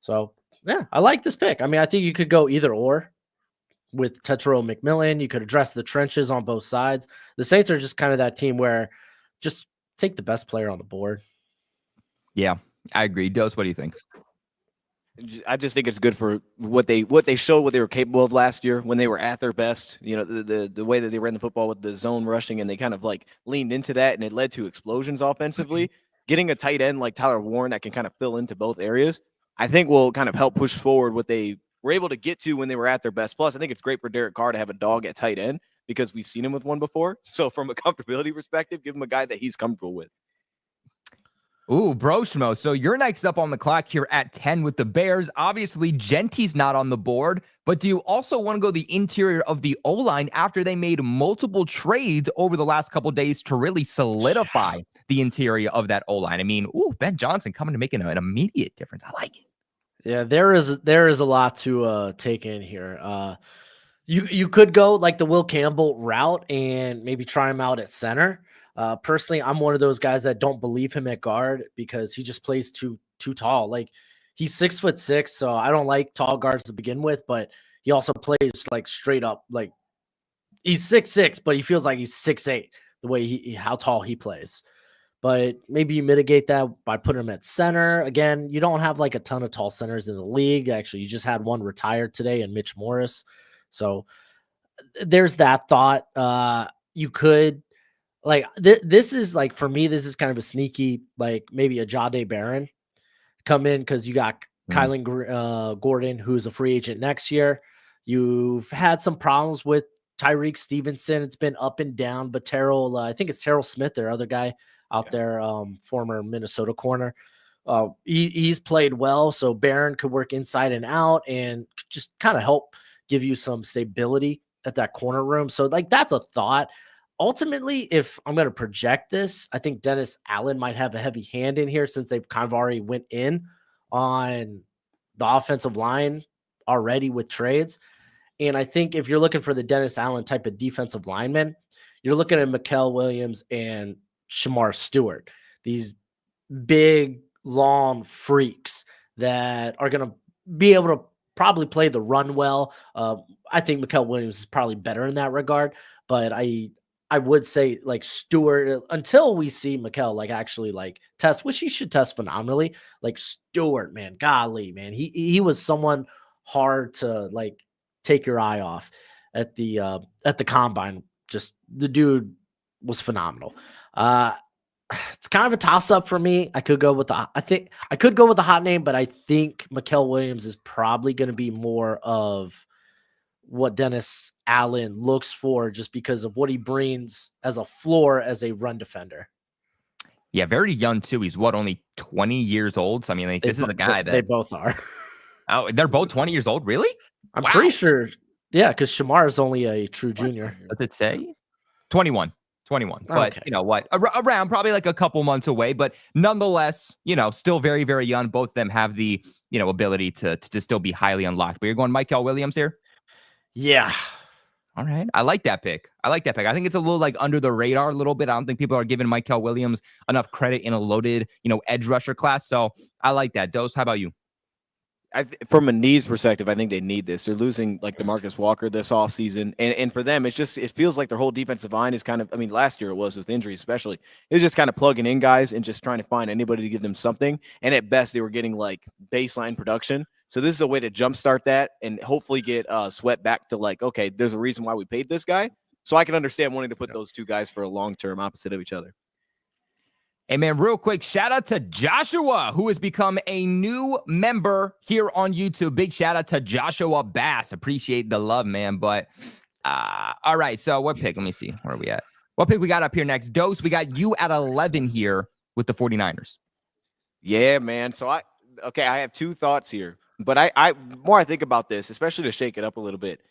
Speaker 1: So yeah, I like this pick. I mean, I think you could go either or with Tetero McMillan. You could address the trenches on both sides. The Saints are just kind of that team where just take the best player on the board.
Speaker 2: Yeah, I agree. Dose, what do you think?
Speaker 3: I just think it's good for what they showed, what they were capable of last year when they were at their best. You know, the way that they ran the football with the zone rushing, and they kind of like leaned into that, and it led to explosions offensively. Getting a tight end like Tyler Warren that can kind of fill into both areas, I think will kind of help push forward what they were able to get to when they were at their best. Plus, I think it's great for Derek Carr to have a dog at tight end because we've seen him with one before. So from a comfortability perspective, give him a guy that he's comfortable with.
Speaker 2: Ooh, Broshmo. So you're next up on the clock here at 10 with the Bears. Obviously, Genty's not on the board, but do you also want to go the interior of the O-line after they made multiple trades over the last couple of days to really solidify the interior of that O-line? I mean, Ben Johnson coming to make an immediate difference. I like it.
Speaker 1: Yeah, there is a lot to take in here. You could go like the Will Campbell route and maybe try him out at center. Personally, I'm one of those guys that don't believe him at guard because he just plays too tall. Like he's 6'6", so I don't like tall guards to begin with, but he also plays like straight up, like he's 6'6", but he feels like he's 6'8", the way how tall he plays. But maybe you mitigate that by putting him at center. Again, you don't have like a ton of tall centers in the league. Actually, you just had one retired today and Mitch Morris. So there's that thought. You could like this is like for me, this is kind of a sneaky, like maybe a Jahdae Barron come in because you got Kylan Gordon, who's a free agent next year. You've had some problems with Tyreek Stevenson. It's been up and down, but Terrell, I think it's Terrell Smith, their other guy out there, former Minnesota corner. He's played well, so Barron could work inside and out and just kind of help give you some stability at that corner room. So like that's a thought. Ultimately, if I'm going to project this, I think Dennis Allen might have a heavy hand in here since they've kind of already went in on the offensive line already with trades. And I think if you're looking for the Dennis Allen type of defensive lineman, you're looking at Mikael Williams and Shamar Stewart, these big, long freaks that are going to be able to probably play the run well. I think Mikael Williams is probably better in that regard, but I would say like Stewart, until we see Mikael like actually like test, which he should test phenomenally. Like Stewart, man, golly, man, he was someone hard to like take your eye off at the combine. Just the dude was phenomenal. It's kind of a toss up for me. I could go with the hot name, but I think Mikael Williams is probably going to be more of what Dennis Allen looks for just because of what he brings as a floor as a run defender.
Speaker 2: Yeah, very young too. He's only 20 years old. So I mean, like, this is a guy that
Speaker 1: they both are.
Speaker 2: Oh, they're both 20 years old, really?
Speaker 1: I'm pretty sure. Yeah, because Shamar is only a true junior.
Speaker 2: Does it say 21? 21. But
Speaker 1: okay.
Speaker 2: You know what? Around probably like a couple months away, but nonetheless, still very, very young. Both of them have the ability to still be highly unlocked. But you're going Mikael Williams here?
Speaker 1: Yeah.
Speaker 2: All right. I like that pick. I think it's a little like under the radar a little bit. I don't think people are giving Mikael Williams enough credit in a loaded, edge rusher class. So I like that. Dose, how about you?
Speaker 3: From a needs perspective, I think they need this. They're losing like DeMarcus Walker this offseason. And for them, it feels like their whole defensive line is kind of, last year it was with injuries, especially. It was just kind of plugging in guys and just trying to find anybody to give them something. And at best, they were getting like baseline production. So this is a way to jumpstart that and hopefully get Sweat back to like, okay, there's a reason why we paid this guy. So I can understand wanting to put those two guys for a long-term opposite of each other.
Speaker 2: Hey, man, real quick, shout out to Joshua, who has become a new member here on YouTube. Big shout out to Joshua Bass. Appreciate the love, man. But all right, so what pick? Let me see. Where are we at? What pick we got up here next? Dose, we got you at 11 here with the 49ers.
Speaker 3: Yeah, man. So I have two thoughts here. But I more I think about this, especially to shake it up a little bit.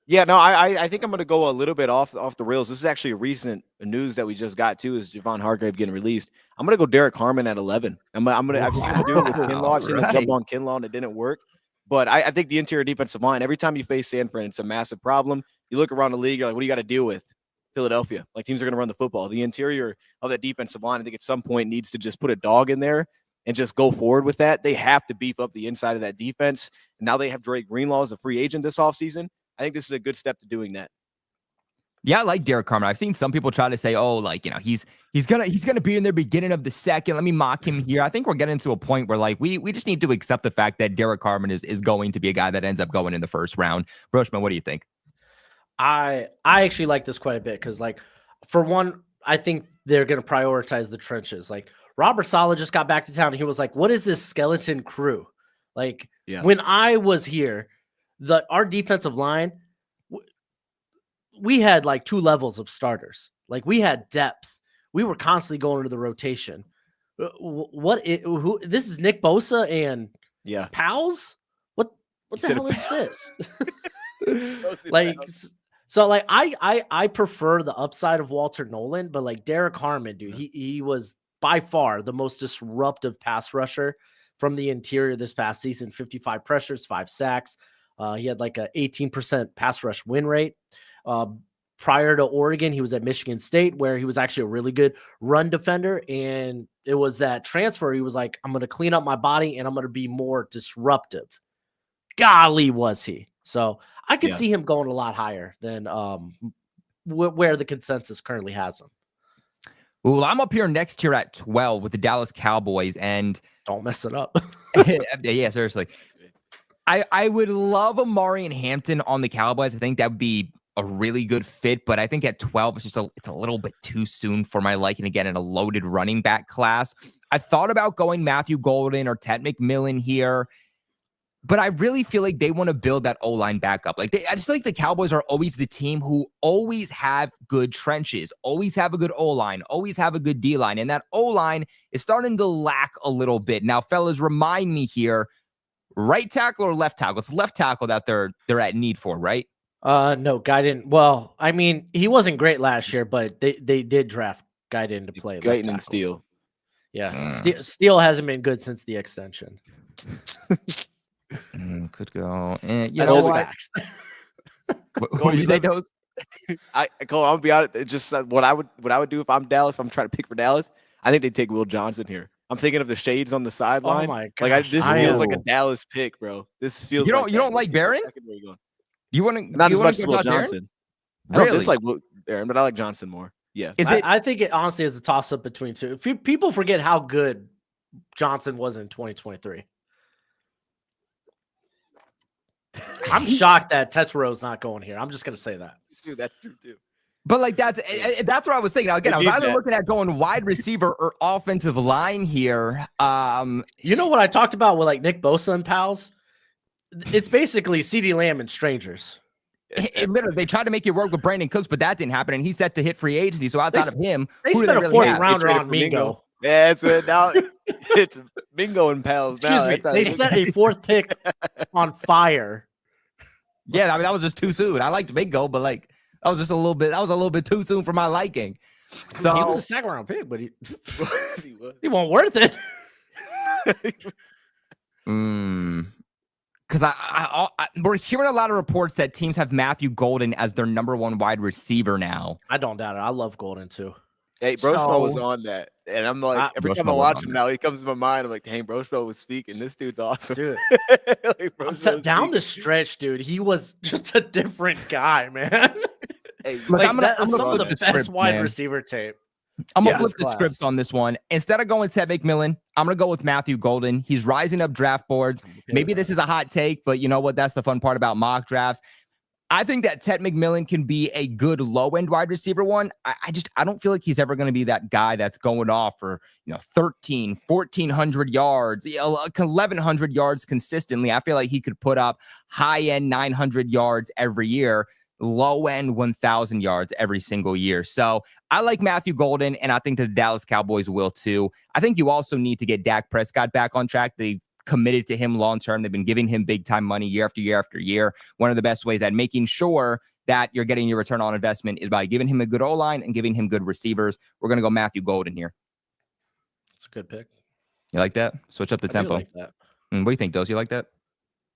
Speaker 3: Yeah, no, I think I'm going to go a little bit off the rails. This is actually a recent news that we just got too. Is Javon Hargrave getting released? I'm going to go Derek Harmon at 11. I've seen him do it with Kinlaw. I've seen him jump on Kinlaw and it didn't work. But I think the interior defensive line, every time you face San Fran, it's a massive problem. You look around the league, you're like, what do you got to deal with? Philadelphia. Like, teams are going to run the football. The interior of that defensive line, I think at some point needs to just put a dog in there and just go forward with that. They have to beef up the inside of that defense. And now they have Dre Greenlaw as a free agent this offseason. I think this is a good step to doing that.
Speaker 2: Yeah, I like Derek Carmen. I've seen some people try to say, "Oh, like, you know, he's gonna be in the beginning of the second. Let me mock him here." I think we're getting to a point where like we just need to accept the fact that Derek Carmen is going to be a guy that ends up going in the first round. Broshman, what do you think?
Speaker 1: I actually like this quite a bit because, like, for one, I think they're going to prioritize the trenches. Like, Robert Saleh just got back to town and he was like, "What is this skeleton crew?" Like, when I was here, our defensive line, we had like 2 levels of starters. Like, we had depth. We were constantly going into the rotation. This is Nick Bosa and Pals? What the hell is this? Like, so like I prefer the upside of Walter Nolan, but like Derek Harmon, dude, he was by far the most disruptive pass rusher from the interior this past season. 55 pressures, 5 sacks. He had like a 18% pass rush win rate. Prior to Oregon, he was at Michigan State, where he was actually a really good run defender. And it was that transfer. He was like, I'm going to clean up my body and I'm going to be more disruptive. Golly, was he. So I could see him going a lot higher than where the consensus currently has him.
Speaker 2: Well, I'm up here next year at 12 with the Dallas Cowboys, and
Speaker 1: don't mess it up.
Speaker 2: Yeah, seriously. I would love Amari and Hampton on the Cowboys. I think that would be a really good fit, but I think at 12, it's a little bit too soon for my liking, again, in a loaded running back class. I thought about going Matthew Golden or Ted McMillan here, but I really feel like they want to build that O-line back up. I just feel like the Cowboys are always the team who always have good trenches, always have a good O-line, always have a good D-line, and that O-line is starting to lack a little bit. Now, fellas, remind me here, right tackle or left tackle? It's left tackle that they're at need for, right?
Speaker 1: No, Guy didn't. Well, I mean, he wasn't great last year, but they did draft Guy to play.
Speaker 3: Guyton and Steele.
Speaker 1: Yeah, Steele hasn't been good since the extension.
Speaker 2: Could go.
Speaker 1: You know what?
Speaker 2: What did you say, Dose?
Speaker 3: I'll be honest. Just what I would do if I'm Dallas. If I'm trying to pick for Dallas, I think they'd take Will Johnson here. I'm thinking of the shades on the sideline.
Speaker 1: Oh my gosh.
Speaker 3: This feels like a Dallas pick, bro. This feels.
Speaker 2: You don't like Barron? You want to
Speaker 3: not as much as Will Johnson.
Speaker 2: Really?
Speaker 3: I don't dislike Barron, but I like Johnson more. Yeah.
Speaker 1: I think it honestly is a toss up between two. People forget how good Johnson was in 2023. I'm shocked that Tetsuro's not going here. I'm just gonna say that.
Speaker 3: Dude, that's true too.
Speaker 2: But like that's what I was thinking. Now, again, I was either looking at going wide receiver or offensive line here.
Speaker 1: You know what I talked about with like Nick Bosa and pals? It's basically CeeDee Lamb and strangers.
Speaker 2: Literally, they tried to make it work with Brandon Cooks, but that didn't happen, and he's set to hit free agency. So outside of him,
Speaker 1: they spent a 40 rounder on Mingo.
Speaker 3: Yeah, it's now it's Mingo and pals.
Speaker 1: Excuse me. They set a 4th pick on fire.
Speaker 2: Yeah, I mean that was just too soon. I liked Mingo, but like that was a little bit too soon for my liking. So
Speaker 1: he was a 2nd round pick, but he wasn't worth it.
Speaker 2: Because we're hearing a lot of reports that teams have Matthew Golden as their number 1 wide receiver now.
Speaker 1: I don't doubt it. I love Golden too.
Speaker 3: Hey, Broshmo was on that, and I'm like, every time I watch him now, he comes to my mind. I'm like, dang, Broshmo was speaking. This dude's awesome,
Speaker 1: dude. Down the stretch, dude, he was just a different guy, man.
Speaker 3: Hey,
Speaker 2: look,
Speaker 1: I'm some of the best wide receiver tape.
Speaker 2: I'm gonna flip the scripts on this one. Instead of going Ted McMillan, I'm gonna go with Matthew Golden. He's rising up draft boards. Maybe this is a hot take, but you know what? That's the fun part about mock drafts. I think that Ted McMillan can be a good low-end wide receiver one. I don't feel like he's ever going to be that guy that's going off for 1,400 yards, 1,100 yards consistently. I feel like he could put up high-end 900 yards every year, low-end 1,000 yards every single year. So I like Matthew Golden, and I think the Dallas Cowboys will too. I think you also need to get Dak Prescott back on track. They've committed to him long-term. They've been giving him big-time money year after year after year. One of the best ways at making sure that you're getting your return on investment is by giving him a good O-line and giving him good receivers. We're going to go Matthew Golden here.
Speaker 1: It's a good pick.
Speaker 2: You like that? Switch up the tempo.
Speaker 1: Like that.
Speaker 2: What do you think, Dose? You like that?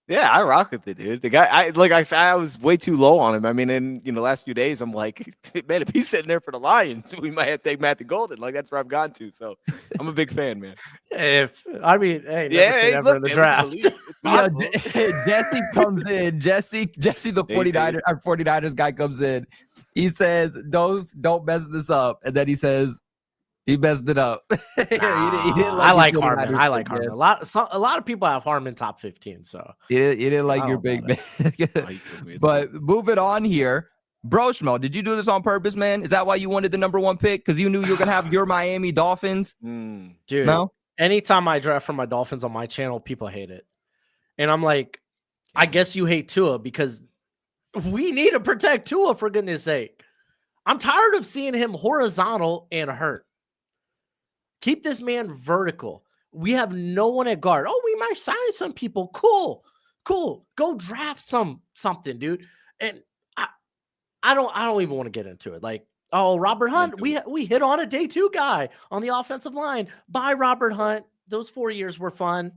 Speaker 3: Yeah, I rock with it, dude. The guy, I was way too low on him. I mean, in the last few days, I'm like, man, if he's sitting there for the Lions, we might have to take Matthew Golden. Like, that's where I've gone to. So I'm a big fan, man.
Speaker 1: Hey, never in the draft.
Speaker 2: Jesse comes in. Jesse, the 49ers guy comes in. He says, "Those don't mess this up," and then he says, he messed it up.
Speaker 1: I like Harmon. A lot of people have Harmon top 15. So
Speaker 2: you didn't like your big man. But moving on here, Broshmo, did you do this on purpose, man? Is that why you wanted the number 1 pick? Because you knew you were gonna have your Miami Dolphins?
Speaker 1: Dude,
Speaker 2: no.
Speaker 1: Anytime I draft for my Dolphins on my channel, people hate it, and I'm like, I guess you hate Tua because we need to protect Tua, for goodness sake. I'm tired of seeing him horizontal and hurt. Keep this man vertical. We have no one at guard. Oh, we might sign some people. Cool. Go draft something, dude. And I don't even want to get into it. Like, oh, Robert Hunt, we hit on a day 2 guy on the offensive line. Bye, Robert Hunt. Those 4 years were fun.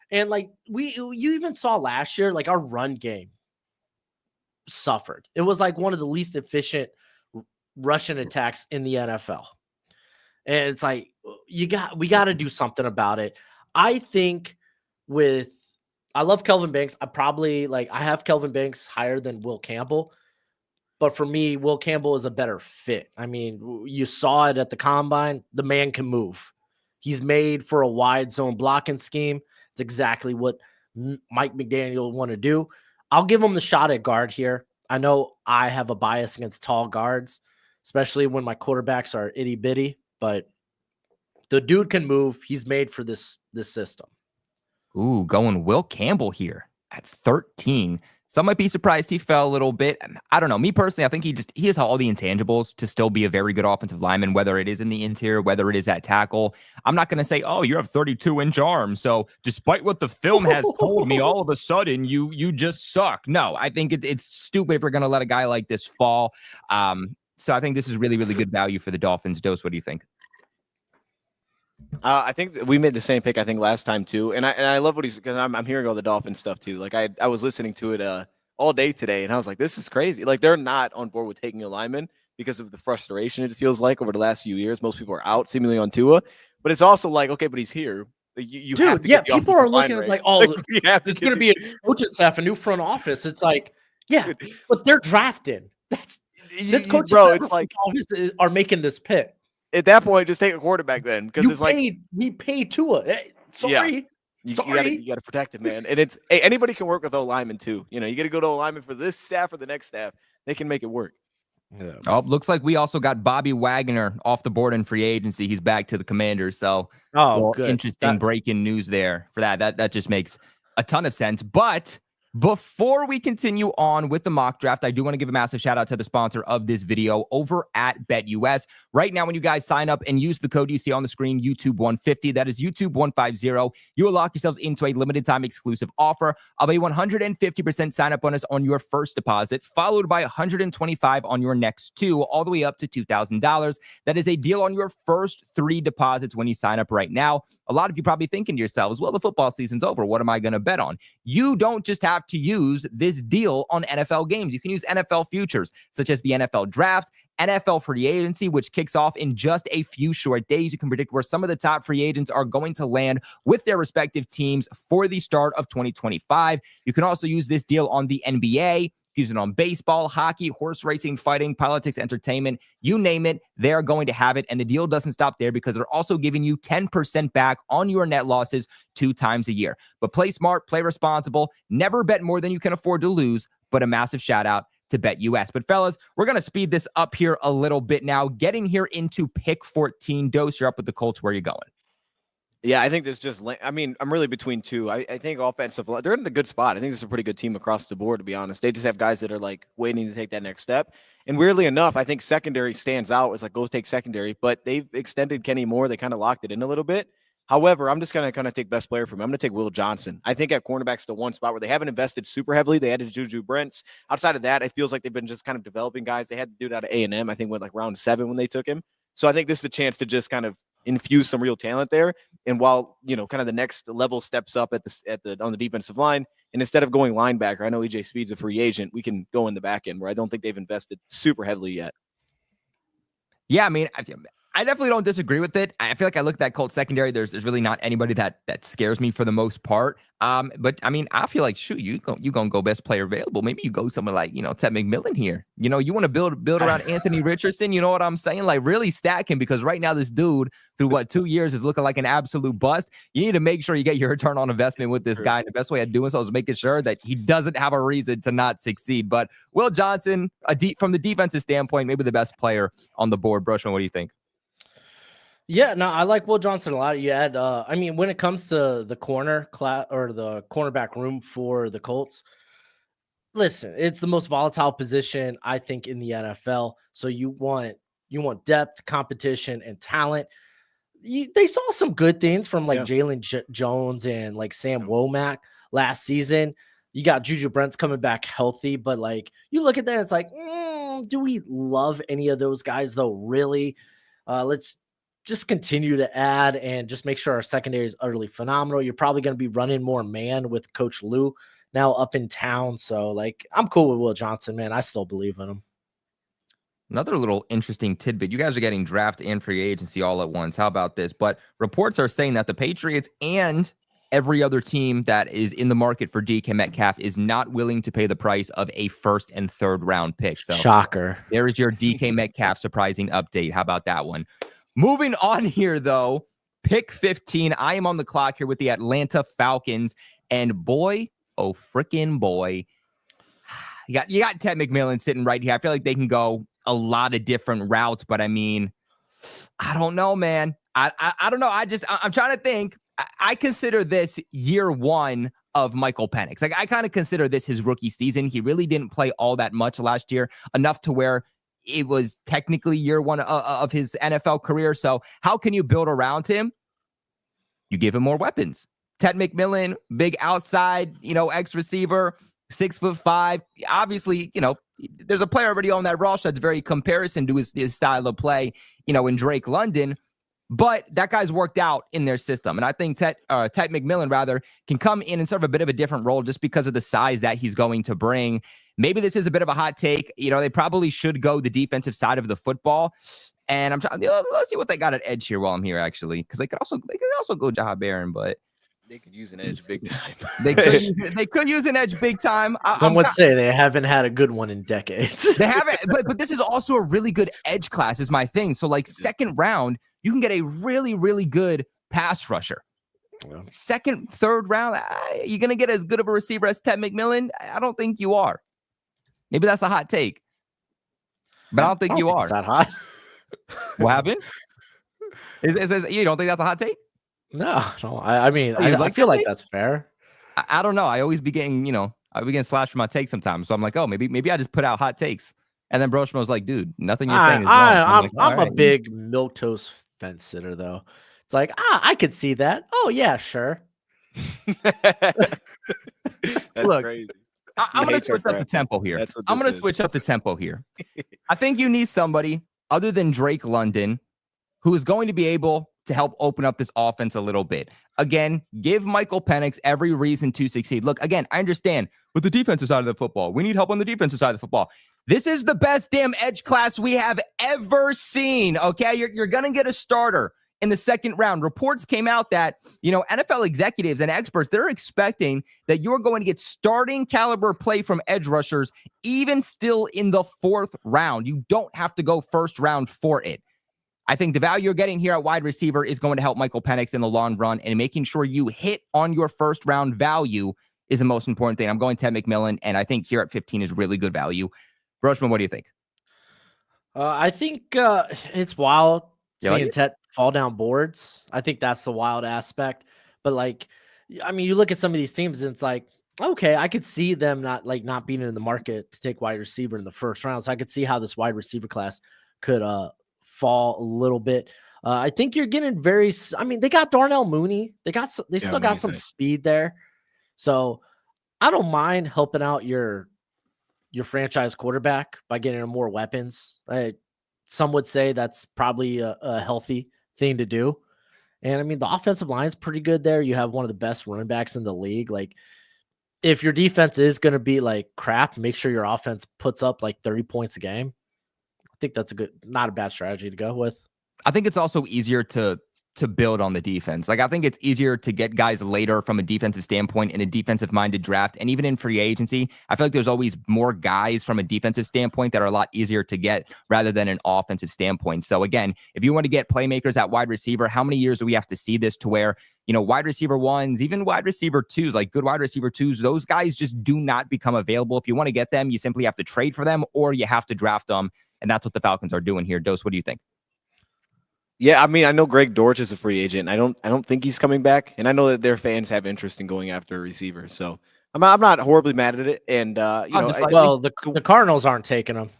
Speaker 1: And like you even saw last year, like our run game suffered. It was like one of the least efficient rushing attacks in the NFL. And it's like, we got to do something about it. I think I love Kelvin Banks. I have Kelvin Banks higher than Will Campbell, but for me, Will Campbell is a better fit. I mean, you saw it at the combine. The man can move. He's made for a wide zone blocking scheme. It's exactly what Mike McDaniel want to do. I'll give him the shot at guard here. I know I have a bias against tall guards, especially when my quarterbacks are itty bitty. But the dude can move. He's made for this system.
Speaker 2: Ooh, going Will Campbell here at 13. Some might be surprised he fell a little bit. I don't know. Me personally, I think he has all the intangibles to still be a very good offensive lineman, whether it is in the interior, whether it is at tackle. I'm not going to say, oh, you have 32-inch arms, so despite what the film has told me, all of a sudden you just suck. No, I think it's stupid if we're going to let a guy like this fall. So I think this is really, really good value for the Dolphins. Dose, what do you think?
Speaker 3: I think we made the same pick, I think, last time too. And I love what because I'm hearing all the Dolphin stuff too. Like I was listening to it all day today, and I was like, this is crazy. Like they're not on board with taking a lineman because of the frustration it feels like over the last few years. Most people are out seemingly on Tua, but it's also like, okay, but he's here. You
Speaker 1: Dude,
Speaker 3: have to get the
Speaker 1: people are looking at like, oh, it's going to be a coaching staff, a new front office. It's like, yeah, but they're drafting. This coach, bro. It's like are making this pick.
Speaker 3: At that point, just take a quarterback then, because it's like
Speaker 1: we paid Tua. Sorry,
Speaker 3: you got to protect him, man. And it's anybody can work with O lineman too. You got to go to O lineman for this staff or the next staff. They can make it work.
Speaker 2: Yeah. Oh, looks like we also got Bobby Wagner off the board in free agency. He's back to the Commanders. So, good. Interesting breaking news there for that. That just makes a ton of sense. But before we continue on with the mock draft, I do want to give a massive shout out to the sponsor of this video over at BetUS. Right now, when you guys sign up and use the code you see on the screen, YouTube150, that is YouTube150, you will lock yourselves into a limited time exclusive offer of a 150% sign up bonus on your first deposit, followed by 125 on your next 2, all the way up to $2,000. That is a deal on your first 3 deposits when you sign up right now. A lot of you probably thinking to yourselves, well, the football season's over. What am I going to bet on? You don't just have to use this deal on NFL games. You can use NFL futures, such as the NFL draft, NFL free agency, which kicks off in just a few short days. You can predict where some of the top free agents are going to land with their respective teams for the start of 2025. You can also use this deal on the NBA. Use it on baseball, hockey, horse racing, fighting, politics, entertainment, you name it, they're going to have it. And the deal doesn't stop there because they're also giving you 10% back on your net losses 2 times a year. But play smart, play responsible, never bet more than you can afford to lose, but a massive shout out to BetUS. But fellas, we're going to speed this up here a little bit now, getting here into pick 14. Dose, you're up with the Colts. Where are you going?
Speaker 3: Yeah, I think this just, I mean, I'm really between 2. I think offensive, they're in a good spot. I think this is a pretty good team across the board, to be honest. They just have guys that are like waiting to take that next step. And weirdly enough, I think secondary stands out as like, go take secondary, but they've extended Kenny Moore. They kind of locked it in a little bit. However, I'm just going to kind of take best player from him. I'm going to take Will Johnson. I think at cornerback's the one spot where they haven't invested super heavily. They added Juju Brents. Outside of that, it feels like they've been just kind of developing guys. They had to do it out of A&M, I think, went like round 7 when they took him. So I think this is a chance to just kind of infuse some real talent there. And while, kind of the next level steps up on the defensive line, and instead of going linebacker, I know EJ Speed's a free agent, we can go in the back end where I don't think they've invested super heavily yet.
Speaker 2: Yeah, I mean, I definitely don't disagree with it. I feel like I look at that Colts secondary. There's really not anybody that scares me for the most part. But I mean, I feel like shoot, you gonna go best player available. Maybe you go somewhere like Ted McMillan here. You want to build around Anthony Richardson. You know what I'm saying? Like really stack him because right now this dude through 2 years is looking like an absolute bust. You need to make sure you get your return on investment with this guy. And the best way of doing so is making sure that he doesn't have a reason to not succeed. But Will Johnson, from the defensive standpoint, maybe the best player on the board. Broshman, what do you think?
Speaker 1: Yeah, no, I like Will Johnson a lot. You had, I mean, when it comes to the corner class or the cornerback room for the Colts, listen, it's the most volatile position I think in the NFL. So you want depth, competition, and talent. They saw some good things from like Jalen Jones and like Sam Womack last season. You got Juju Brents coming back healthy, but like you look at that, it's like, do we love any of those guys though? Really? Let's just continue to add and just make sure our secondary is utterly phenomenal. You're probably going to be running more man with Coach Lou now up in town. So like, I'm cool with Will Johnson, man. I still believe in him.
Speaker 2: Another little interesting tidbit. You guys are getting draft and free agency all at once. How about this? But reports are saying that the Patriots and every other team that is in the market for DK Metcalf is not willing to pay the price of a 1st and 3rd round pick. So
Speaker 1: shocker.
Speaker 2: There is your DK Metcalf surprising update. How about that one? Moving on here, though, pick 15. I am on the clock here with the Atlanta Falcons. And boy, oh, freaking boy, you got Ted McMillan sitting right here. I feel like they can go a lot of different routes, but I mean, I don't know, man. I don't know. I'm trying to think. I consider this year 1 of Michael Penix. Like I kind of consider this his rookie season. He really didn't play all that much last year, enough to where it was technically year 1 of his NFL career. So how can you build around him? You give him more weapons. Ted McMillan, big outside, X receiver, 6'5". Obviously, there's a player already on that roster that's very comparison to his style of play, in Drake London. But that guy's worked out in their system. And I think Ted McMillan, can come in and serve a bit of a different role just because of the size that he's going to bring. Maybe this is a bit of a hot take. They probably should go the defensive side of the football. And I'm trying. Let's see what they got at edge here while I'm here, actually, because they could also go Jaha Baron, but
Speaker 3: they could use an edge big time.
Speaker 2: they could use an edge big time.
Speaker 1: Some would say they haven't had a good one in decades.
Speaker 2: They haven't, but this is also a really good edge class, is my thing. So like 2nd round, you can get a really, really good pass rusher. Yeah. 2nd, 3rd round, you're going to get as good of a receiver as Ted McMillan? I don't think you are. Maybe that's a hot take. But I don't think you are.
Speaker 1: It's that hot.
Speaker 2: What happened? You don't think that's a hot take?
Speaker 1: No. I mean, I feel like that's fair.
Speaker 2: I don't know. I always be getting, I be getting slashed for my takes sometimes. So I'm like, oh, maybe I just put out hot takes. And then Broshman was like, dude, nothing you're saying is wrong.
Speaker 1: I'm a big milquetoast fence sitter, though. It's like, I could see that. Oh, yeah, sure.
Speaker 3: That's
Speaker 2: Look,
Speaker 3: crazy.
Speaker 2: I'm going to switch up the tempo here. I'm going to switch up the tempo here. I think you need somebody other than Drake London who is going to be able to help open up this offense a little bit. Again, give Michael Penix every reason to succeed. Look, again, I understand, but the defensive side of the football, we need help on the defensive side of the football. This is the best damn edge class we have ever seen, okay? You're going to get a starter in the 2nd round. Reports came out that, NFL executives and experts, they're expecting that you're going to get starting caliber play from edge rushers even still in the 4th round. You don't have to go 1st round for it. I think the value you're getting here at wide receiver is going to help Michael Penix in the long run, and making sure you hit on your 1st round value is the most important thing. I'm going Ted McMillan, and I think here at 15 is really good value. Broshman, what do you think?
Speaker 1: I think it's wild seeing Ted fall down boards. I think that's the wild aspect. But like, I mean, you look at some of these teams and it's like, okay, I could see them not being in the market to take wide receiver in the 1st round. So I could see how this wide receiver class could fall a little bit. I think you're getting I mean, they got Darnell Mooney. They still got some speed there. So I don't mind helping out your franchise quarterback by getting him more weapons. Some would say that's probably a healthy thing to do. And I mean, the offensive line is pretty good there. You have one of the best running backs in the league. Like, if your defense is going to be like crap, make sure your offense puts up like 30 points a game. I think that's not a bad strategy to go with.
Speaker 2: I think it's also easier to build on the defense. Like, I think it's easier to get guys later from a defensive standpoint in a defensive-minded draft. And even in free agency, I feel like there's always more guys from a defensive standpoint that are a lot easier to get rather than an offensive standpoint. So again, if you want to get playmakers at wide receiver, how many years do we have to see this to where, wide receiver ones, even wide receiver twos, like good wide receiver twos, those guys just do not become available. If you want to get them, you simply have to trade for them or you have to draft them. And that's what the Falcons are doing here. Dose, what do you think?
Speaker 3: Yeah, I mean, I know Greg Dortch is a free agent. I don't think he's coming back, and I know that their fans have interest in going after a receiver. So I'm not horribly mad at it. And
Speaker 1: the Cardinals aren't taking him.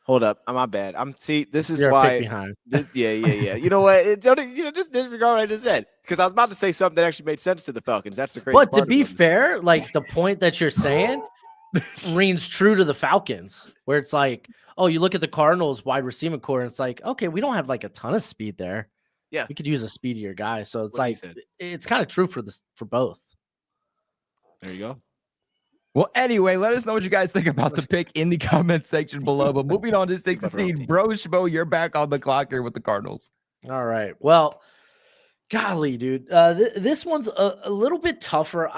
Speaker 3: Hold up, my bad. This is why.
Speaker 1: Behind.
Speaker 3: Yeah. You know what? Just disregard what I just said because I was about to say something that actually made sense to the Falcons. That's the crazy.
Speaker 1: But to be fair, like the point that you're saying rings true to the Falcons, where it's like, oh, you look at the Cardinals wide receiving core, and it's like, okay, we don't have like a ton of speed there.
Speaker 3: Yeah,
Speaker 1: we could use a speedier guy. So it's it's kind of true for both.
Speaker 3: There you go.
Speaker 2: Well, anyway, let us know what you guys think about the pick in the comment section below. But moving on to 16, Bro Schmo, you're back on the clock here with the Cardinals.
Speaker 1: All right. Well, golly, dude, this one's a little bit tougher.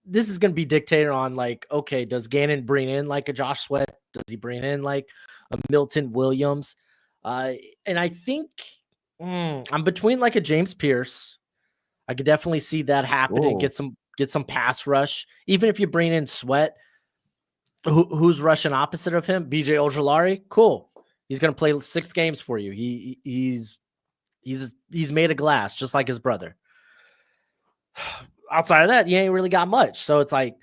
Speaker 1: This is going to be dictated on like, okay, does Gannon bring in like a Josh Sweat? Does he bring in like a Milton Williams? And I think I'm between like a James Pierce. I could definitely see that happen and get some pass rush. Even if you bring in Sweat, who's rushing opposite of him? BJ Ojolari, cool. He's going to play 6 games for you. He's made of glass, just like his brother. Outside of that, you ain't really got much. So it's like,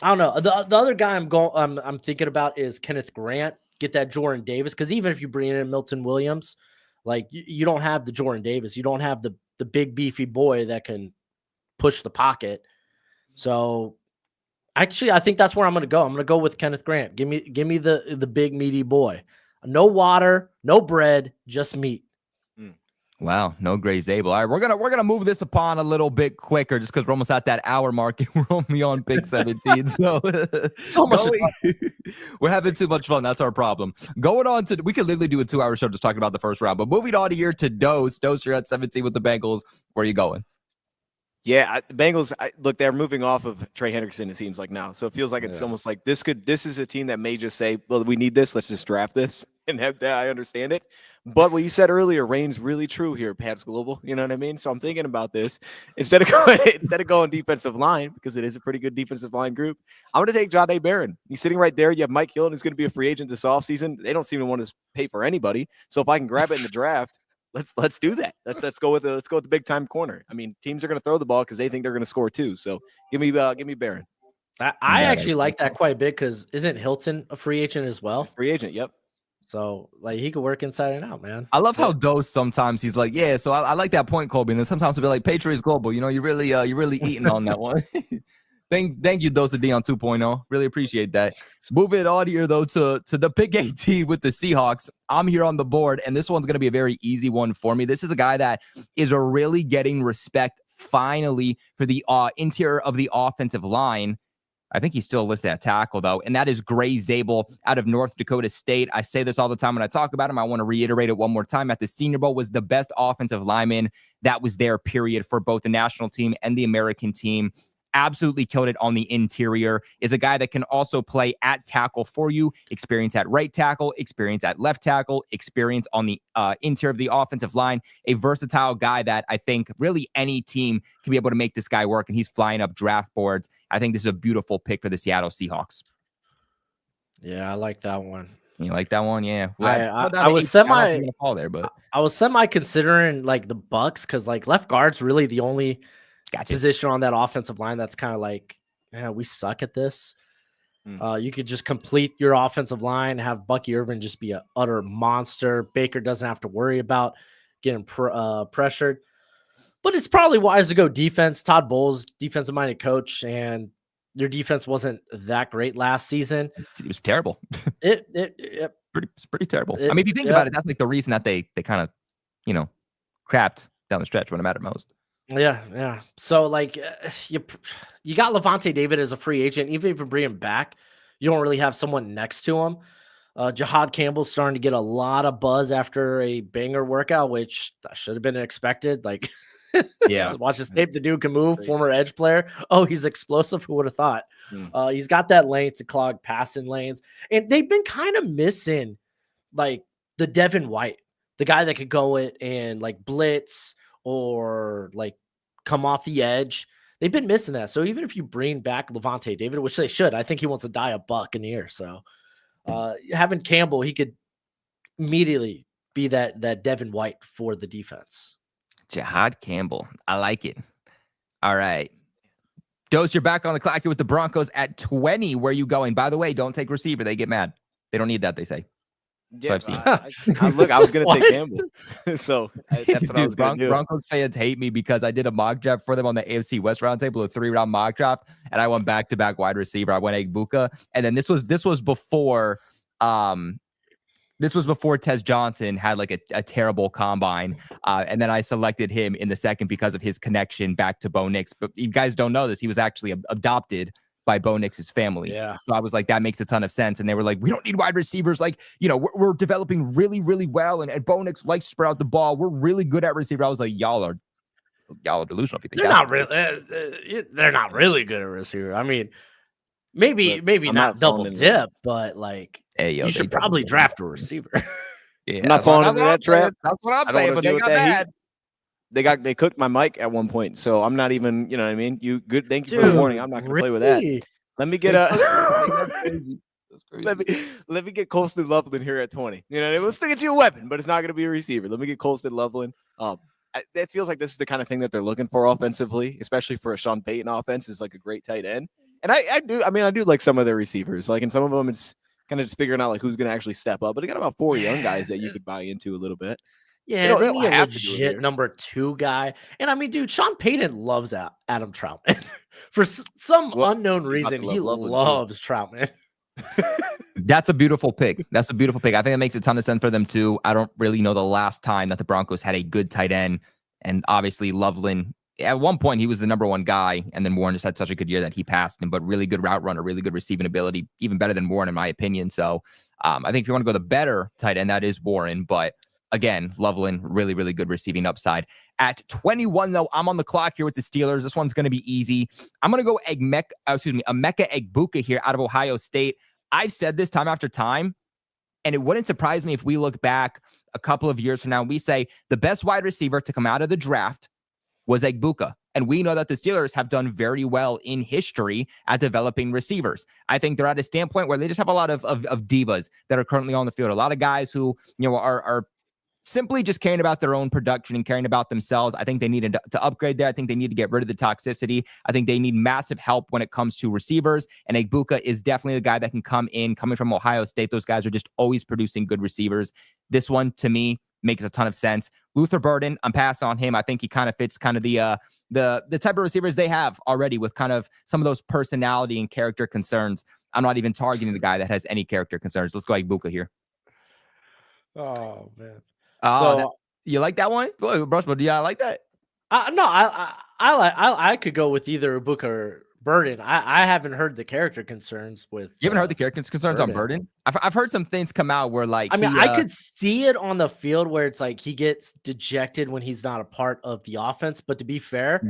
Speaker 1: I don't know. The other guy I'm thinking about is Kenneth Grant. Get that Jordan Davis, because even if you bring in Milton Williams, like you don't have the Jordan Davis, you don't have the big beefy boy that can push the pocket. So actually, I think that's where I'm going to go. I'm going to go with Kenneth Grant. Give me the big meaty boy. No water, no bread, just meat.
Speaker 2: Wow, no Gray Zabel. All right, we're gonna move this upon a little bit quicker, just because we're almost at that hour mark. We're only on pick 17, so we're having too much fun. That's our problem. Going on to, we could literally do a 2-hour show just talking about the first round. But moving on here to Dose. Dose, you're at 17 with the Bengals. Where are you going?
Speaker 3: Yeah, the Bengals, look, they're moving off of Trey Hendrickson, it seems like now. So it feels like it's almost like this is a team that may just say, well, we need this. Let's just draft this. And have that, I understand it. But what you said earlier reigns really true here, Pats Global. You know what I mean? So I'm thinking about this. Instead of going defensive line, because it is a pretty good defensive line group, I'm going to take Jahdae Barron. He's sitting right there. You have Mike Hilton, who's going to be a free agent this offseason. They don't seem to want to pay for anybody. So if I can grab it in the draft, let's do that. Let's go with the big time corner. I mean, teams are going to throw the ball because they think they're going to score too. So give me Barron.
Speaker 1: I actually like that quite a bit because isn't Hilton a free agent as well?
Speaker 3: Free agent, yep.
Speaker 1: So like he could work inside and out, man.
Speaker 2: I love how Dose sometimes he's like, yeah. So I like that point, Colby. And then sometimes he'll be like, Patriots Global. You know, you're really eating on that one. Thank you, Dose of Dion 2.0. Really appreciate that. Moving on here, though, to the pick 18 with the Seahawks. I'm here on the board, and this one's going to be a very easy one for me. This is a guy that is really getting respect finally for the interior of the offensive line. I think he's still listed at tackle, though, and that is Gray Zabel out of North Dakota State. I say this all the time when I talk about him. I want to reiterate it one more time. At the Senior Bowl, was the best offensive lineman that was there, period, for both the national team and the American team. Absolutely killed it on the interior. Is a guy that can also play at tackle for you. Experience at right tackle, experience at left tackle, experience on the interior of the offensive line. A versatile guy that I think really any team can be able to make this guy work, and he's flying up draft boards. I think this is a beautiful pick for the Seattle Seahawks.
Speaker 1: Yeah, I like that one.
Speaker 2: You like that one? Yeah.
Speaker 1: I was semi considering like the Bucks because like left guard's really the only position on that offensive line that's kind of like, yeah, we suck at this. You could just complete your offensive line, have Bucky Irvin just be an utter monster. Baker doesn't have to worry about getting pressured. But it's probably wise to go defense. Todd Bowles, defensive-minded coach, and your defense wasn't that great last season.
Speaker 2: It was terrible.
Speaker 1: It's
Speaker 2: pretty terrible. I mean, if you think about it, that's like the reason that they kind of, crapped down the stretch when it mattered most.
Speaker 1: Yeah. So like you got Levante David as a free agent. Even if you bring him back, you don't really have someone next to him. Jahad Campbell's starting to get a lot of buzz after a banger workout, which that should have been expected. Like, just watch his tape. The dude can move. Former edge player. Oh, he's explosive. Who would have thought? He's got that length to clog passing lanes, and they've been kind of missing like the Devin White, the guy that could go it and like blitz or like come off the edge. They've been missing that. So even if you bring back Levante David, which they should, I think he wants to die $1 a year. So having Campbell, he could immediately be that Devin White for the defense.
Speaker 2: Jahad Campbell. I like it. All right. Dose, you're back on the clock here with the Broncos at 20. Where are you going? By the way, don't take receiver. They get mad. They don't need that, they say.
Speaker 3: Yeah, I was going to take Campbell. So that's what I was going to do.
Speaker 2: Broncos fans hate me because I did a mock draft for them on the AFC West Roundtable, a 3-round mock draft, and I went back-to-back wide receiver. I went Egbuka, and then this was before Tez Johnson had like a terrible combine, and then I selected him in the second because of his connection back to Bo Nix. But you guys don't know this; he was actually adopted by Bo Nix's family.
Speaker 1: Yeah.
Speaker 2: So I was like, that makes a ton of sense. And they were like, we don't need wide receivers. Like, we're developing really, really well. And Bo Nix likes to spread out the ball. We're really good at receiver. I was like, y'all are delusional. If you think
Speaker 1: they're not really good at receiver. I mean, maybe not double dip, but like, you should probably draft a receiver.
Speaker 3: I'm not falling into that trap.
Speaker 2: That's what I'm saying, but they got mad.
Speaker 3: They cooked my mic at one point, so I'm not even, you know what I mean? Thank you for the warning. I'm not gonna play with that. Let me get let me get Colston Loveland here at 20. We'll still get you a weapon, but it's not gonna be a receiver. Let me get Colston Loveland. It feels like this is the kind of thing that they're looking for offensively, especially for a Sean Payton offense, is like a great tight end. And I do like some of their receivers. Like in some of them, it's kind of just figuring out like who's gonna actually step up. But they got about 4 young guys that you could buy into a little bit.
Speaker 1: Yeah, they need a legit number 2 guy. And I mean, dude, Sean Payton loves Adam Troutman. For some unknown reason, he loves Troutman.
Speaker 2: That's a beautiful pick. I think it makes a ton of sense for them too. I don't really know the last time that the Broncos had a good tight end. And obviously Loveland, at one point he was the number 1 guy, and then Warren just had such a good year that he passed him, but really good route runner, really good receiving ability, even better than Warren in my opinion. So I think if you want to go the better tight end, that is Warren. But again, Loveland, really, really good receiving upside. At 21, though, I'm on the clock here with the Steelers. This one's going to be easy. I'm going to go Emeka Egbuka here out of Ohio State. I've said this time after time, and it wouldn't surprise me if we look back a couple of years from now and we say the best wide receiver to come out of the draft was Egbuka. And we know that the Steelers have done very well in history at developing receivers. I think they're at a standpoint where they just have a lot of divas that are currently on the field. A lot of guys who, are simply just caring about their own production and caring about themselves. I think they need to upgrade there. I think they need to get rid of the toxicity. I think they need massive help when it comes to receivers. And Egbuka is definitely the guy that can coming from Ohio State. Those guys are just always producing good receivers. This one, to me, makes a ton of sense. Luther Burden, I'm passing on him. I think he kind of fits kind of the type of receivers they have already with kind of some of those personality and character concerns. I'm not even targeting the guy that has any character concerns. Let's go Egbuka here.
Speaker 1: Oh, man.
Speaker 2: You like that one? Brushman, do you like that?
Speaker 1: No, I could go with either Egbuka or Burden. I haven't heard the character concerns with.
Speaker 2: You haven't heard the character concerns on Burden? I've heard some things come out where like.
Speaker 1: I mean, I could see it on the field where it's like he gets dejected when he's not a part of the offense. But to be fair,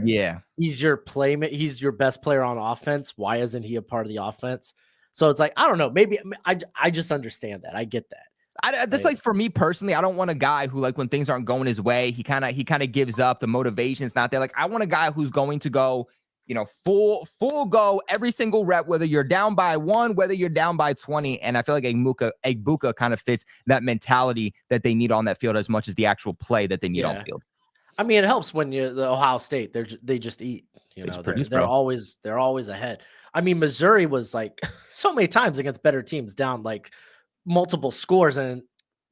Speaker 1: he's your playmate. He's your best player on offense. Why isn't he a part of the offense? So it's like, I don't know. Maybe I just understand that. I get that.
Speaker 2: Like for me personally, I don't want a guy who like when things aren't going his way, he kind of gives up. The motivation's not there. Like I want a guy who's going to go, full go every single rep, whether you're down by 1, whether you're down by 20. And I feel like Egbuka kind of fits that mentality that they need on that field as much as the actual play that they need on the field.
Speaker 1: I mean, it helps when you're the Ohio State. They just eat. They're always ahead. I mean, Missouri was like so many times against better teams down like multiple scores. And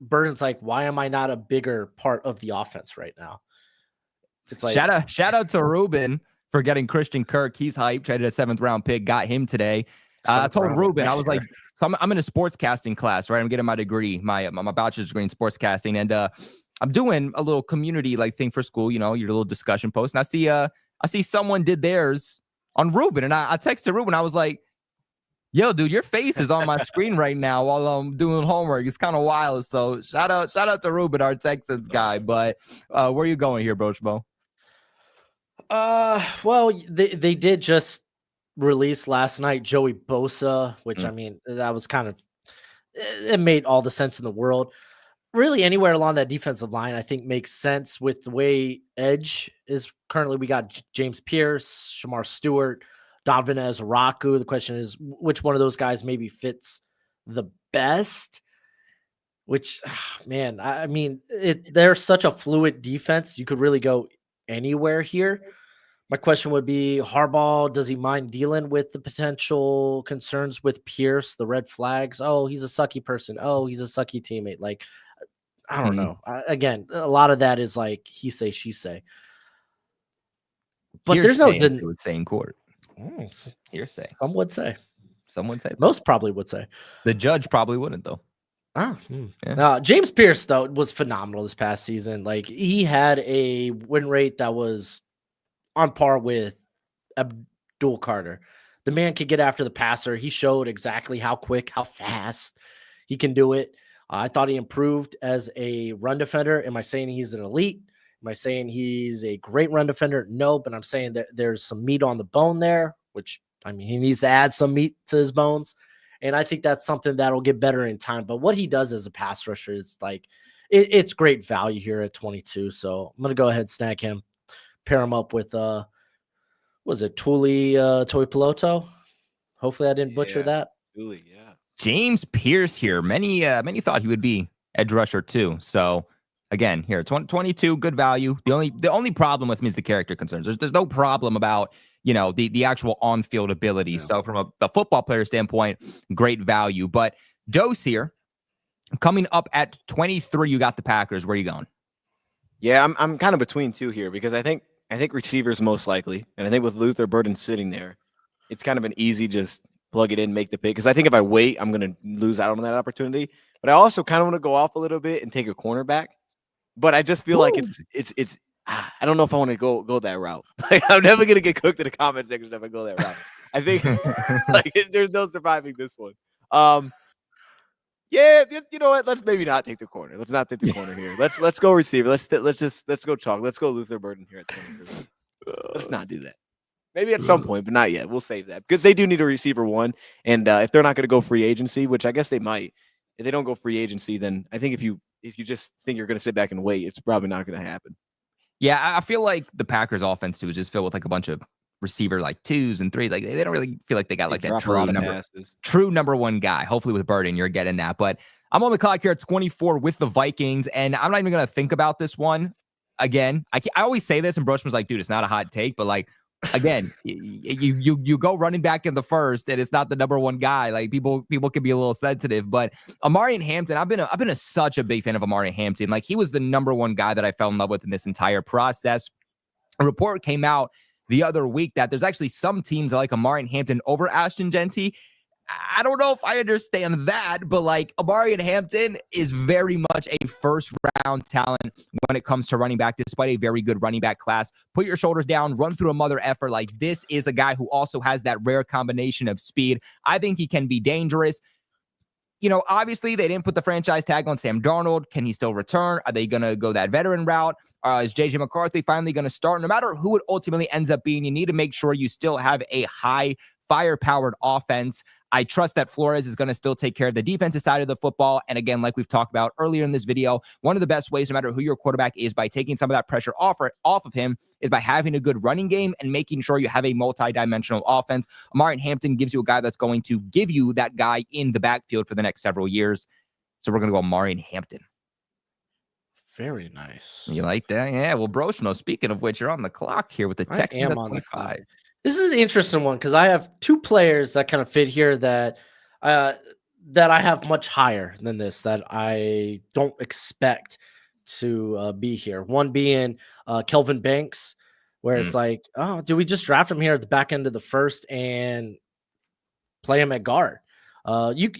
Speaker 1: Burden's like, why am I not a bigger part of the offense right now? It's like
Speaker 2: shout out to Ruben for getting Christian Kirk. He's hyped. Traded a 7th round pick, got him today. I told Ruben, I was like, so I'm in a sportscasting class, right? I'm getting my degree, my bachelor's degree in sportscasting, and I'm doing a little community like thing for school, your little discussion post. And I see someone did theirs on Ruben, and I texted Ruben. I was like, yo, dude, your face is on my screen right now while I'm doing homework. It's kind of wild. So shout out to Ruben, our Texans guy. But where are you going here, Brochmo?
Speaker 1: Well, they did just release last night Joey Bosa, which I mean, that was kind of, it made all the sense in the world. Really, anywhere along that defensive line, I think makes sense with the way edge is currently. We got James Pierce, Shamar Stewart, Donovan Ezraku. The question is, which one of those guys maybe fits the best? Which, man, I mean, they're such a fluid defense. You could really go anywhere here. My question would be, Harbaugh, does he mind dealing with the potential concerns with Pierce, the red flags? Oh, he's a sucky person. Oh, he's a sucky teammate. Like, I don't know. Again, a lot of that is like he say, she say. But there's no
Speaker 2: would say in court. Hearsay.
Speaker 1: Some would say.
Speaker 2: Some would say.
Speaker 1: Most probably would say.
Speaker 2: The judge probably wouldn't, though.
Speaker 1: Yeah. James Pierce, though, was phenomenal this past season. Like, he had a win rate that was on par with Abdul Carter. The man could get after the passer. He showed exactly how quick, how fast he can do it. I thought he improved as a run defender. Am I saying he's an elite? Am I saying he's a great run defender? No, but I'm saying that there's some meat on the bone there, which, I mean, he needs to add some meat to his bones. And I think that's something that'll get better in time. But what he does as a pass rusher is like, it's great value here at 22. So I'm going to go ahead and snag him, pair him up with, was it Tuli Tuipulotu? Hopefully I didn't butcher that.
Speaker 3: Tuli, yeah.
Speaker 2: James Pierce here. Many thought he would be edge rusher too. So again, here 22, good value. The only problem with him is the character concerns. There's no problem about the actual on field ability. Yeah. So from a football player standpoint, great value. But Dose here, coming up at 23, you got the Packers. Where are you going?
Speaker 3: Yeah, I'm kind of between two here because I think receivers most likely, and I think with Luther Burden sitting there, it's kind of an easy just plug it in, make the pick. Because I think if I wait, I'm going to lose out on that opportunity. But I also kind of want to go off a little bit and take a cornerback. But I just feel like it's I don't know if I want to go that route. Like, I'm never going to get cooked in the comment section if I go that route. I think like there's no surviving this one. Yeah, you know what? Let's maybe not take the corner. Let's not take the corner here. Let's go receiver. Let's go chalk. Let's go Luther Burden here at 23. Let's not do that. Maybe at some point, but not yet. We'll save that because they do need a receiver one. And if they're not going to go free agency, which I guess they might, if they don't go free agency, then I think if you just think you're going to sit back and wait, it's probably not going to happen.
Speaker 2: Yeah, I feel like the Packers offense too is just filled with like a bunch of receiver like 2s and 3s. Like they don't really feel like they got like that true number one guy. Hopefully with Burden, you're getting that. But I'm on the clock here at 24 with the Vikings, and I'm not even going to think about this one again. I always say this, and Brochman's like, dude, it's not a hot take, but like, again, you go running back in the first, and it's not the number one guy. Like people can be a little sensitive, but Amari Hampton, I've been such a big fan of Amari Hampton. Like he was the number one guy that I fell in love with in this entire process. A report came out the other week that there's actually some teams that like Amari Hampton over Ashton Genty. I don't know if I understand that, but like Amari Hampton is very much a first round talent when it comes to running back, despite a very good running back class. Put your shoulders down, run through a mother effer. Like this is a guy who also has that rare combination of speed. I think he can be dangerous. Obviously they didn't put the franchise tag on Sam Darnold. Can he still return? Are they going to go that veteran route? Is JJ McCarthy finally going to start? No matter who it ultimately ends up being, you need to make sure you still have a high fire-powered offense. I trust that Flores is going to still take care of the defensive side of the football. And again, like we've talked about earlier in this video, one of the best ways, no matter who your quarterback is, by taking some of that pressure off of him, is by having a good running game and making sure you have a multi-dimensional offense. Amari Hampton gives you a guy that's going to give you that guy in the backfield for the next several years. So we're going to go Amari Hampton.
Speaker 1: Very nice.
Speaker 2: You like that? Yeah. Well, Brochno, speaking of which, you're on the clock here with the Texans at 25.
Speaker 1: This is an interesting one because I have two players that kind of fit here that I have much higher than this that I don't expect to be here. One being Kelvin Banks, where it's like, oh, do we just draft him here at the back end of the first and play him at guard? You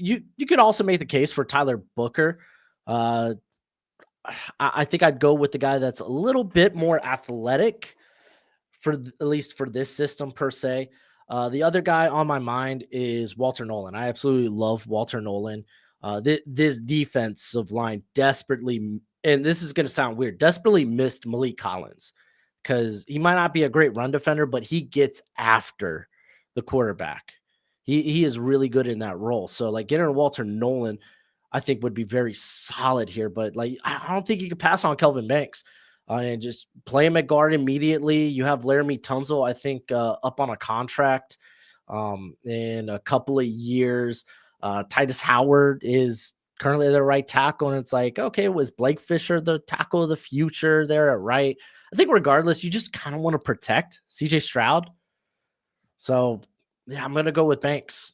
Speaker 1: could also make the case for Tyler Booker. I think I'd go with the guy that's a little bit more athletic at least for this system per se. The other guy on my mind is Walter Nolan. I absolutely love Walter Nolan. This defensive line desperately, and this is going to sound weird, desperately missed Malik Collins because he might not be a great run defender, but he gets after the quarterback. He is really good in that role. So like getting Walter Nolan, I think would be very solid here. But like I don't think you could pass on Kelvin Banks. And just play him at guard immediately. You have Laramie Tunzel, I think, up on a contract in a couple of years. Titus Howard is currently the right tackle, and it's like, okay, was Blake Fisher the tackle of the future there at right? I think regardless, you just kind of want to protect CJ Stroud. So, yeah, I'm going to go with Banks.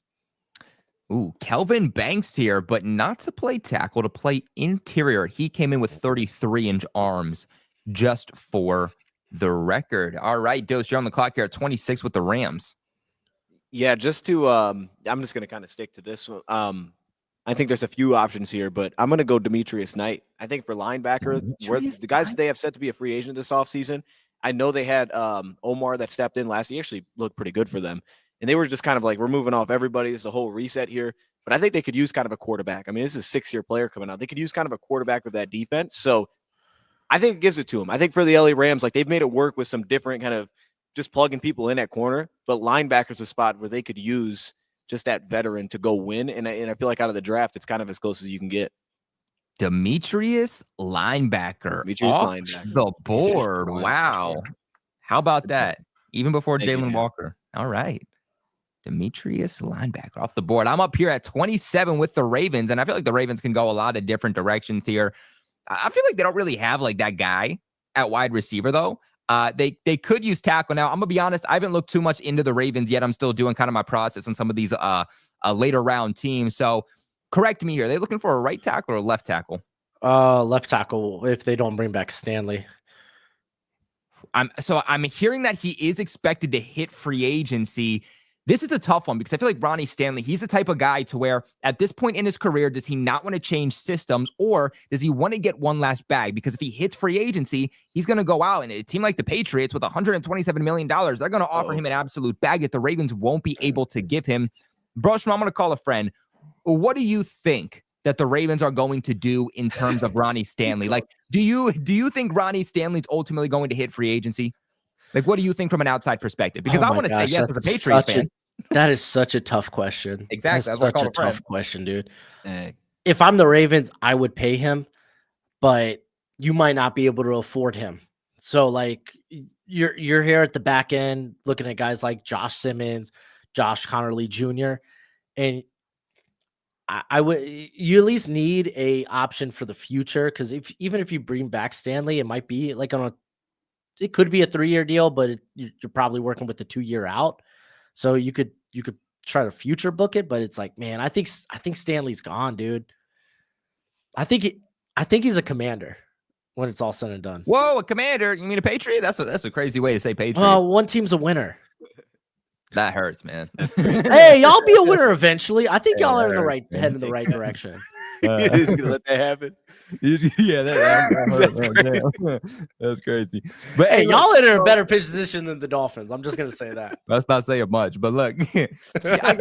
Speaker 2: Ooh, Kelvin Banks here, but not to play tackle, to play interior. He came in with 33-inch arms. Just for the record. All right, Dose, you're on the clock here at 26 with the Rams.
Speaker 3: Yeah, just to I'm just going to kind of stick to this one. I think there's a few options here, but I'm going to go Demetrius Knight. I think for linebacker, the guys they have set to be a free agent this offseason, I know they had Omar that stepped in last year. He actually looked pretty good for them. And they were just kind of like, we're moving off everybody. There's a whole reset here. But I think they could use kind of a quarterback. I mean, this is a 6-year player coming out. They could use kind of a quarterback with that defense. So I think it gives it to them. I think for the LA Rams, like they've made it work with some different kind of just plugging people in at corner, but linebacker's a spot where they could use just that veteran to go win. And I feel like out of the draft, it's kind of as close as you can get.
Speaker 2: Demetrius linebacker. Linebacker. The board. Wow. How about that? Even before Jalen Walker. All right. Demetrius linebacker off the board. I'm up here at 27 with the Ravens, and I feel like the Ravens can go a lot of different directions here. I feel like they don't really have like that guy at wide receiver though. They could use tackle. Now, I'm gonna be honest, I haven't looked too much into the Ravens yet. I'm still doing kind of my process on some of these later round teams. So correct me here. Are they looking for a right tackle or a left tackle?
Speaker 1: Left tackle if they don't bring back Stanley.
Speaker 2: I'm hearing that he is expected to hit free agency. This is a tough one because I feel like Ronnie Stanley, he's the type of guy to where at this point in his career, does he not want to change systems or does he want to get one last bag? Because if he hits free agency, he's going to go out and a team like the Patriots with $127 million, they're going to offer him an absolute bag that the Ravens won't be able to give him. Broshman, I'm going to call a friend. What do you think that the Ravens are going to do in terms of Ronnie Stanley? Like, do you think Ronnie Stanley's ultimately going to hit free agency? Like, what do you think from an outside perspective? Because I want to say yes as a Patriots fan.
Speaker 1: That is such a tough question.
Speaker 2: Exactly.
Speaker 1: That's such a tough question, dude. If I'm the Ravens, I would pay him, but you might not be able to afford him. So, like, you're here at the back end looking at guys like Josh Simmons, Josh Connerly Jr., and I would you at least need a option for the future because even if you bring back Stanley, it might be like it could be a 3-year deal, but you're probably working with the 2-year out. So you could try to future book it, but it's like, man, I think Stanley's gone, dude. I think he's a Commander when it's all said and done.
Speaker 2: Whoa, a Commander? You mean a Patriot? That's a crazy way to say Patriot.
Speaker 1: Well, one team's a winner.
Speaker 2: That hurts, man.
Speaker 1: Hey, y'all be a winner eventually. I think y'all are heading in the right direction.
Speaker 3: He's gonna let that happen.
Speaker 2: Yeah, that's crazy. But
Speaker 1: hey, y'all are in a better position than the Dolphins. I'm just gonna say that.
Speaker 2: Let's not say it much, but look, I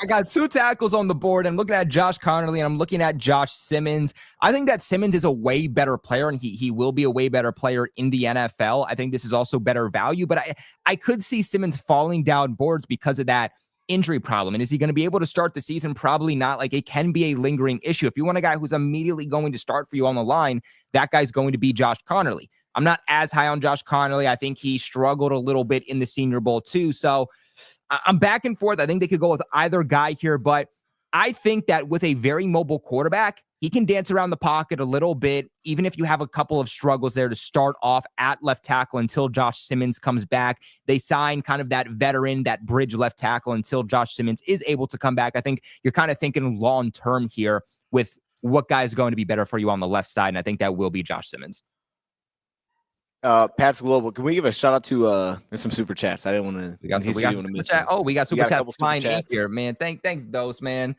Speaker 2: got 2 tackles on the board. I'm looking at Josh Connerly and I'm looking at Josh Simmons. I think that Simmons is a way better player, and he will be a way better player in the NFL. I think this is also better value, but I could see Simmons falling down boards because of that injury problem. And is he going to be able to start the season? Probably not. Like, it can be a lingering issue. If you want a guy who's immediately going to start for you on the line, that guy's going to be Josh Connerly. I'm not as high on Josh Connerly. I think he struggled a little bit in the Senior Bowl too. So I'm back and forth. I think they could go with either guy here, but I think that with a very mobile quarterback, he can dance around the pocket a little bit, even if you have a couple of struggles there to start off at left tackle until Josh Simmons comes back. They sign kind of that veteran, that bridge left tackle until Josh Simmons is able to come back. I think you're kind of thinking long-term here with what guy is going to be better for you on the left side, and I think that will be Josh Simmons.
Speaker 3: Pat's Global, can we give a shout out to there's some super chats? I didn't want to.
Speaker 2: We got super chat flying in here, man. Thanks, Dose, man.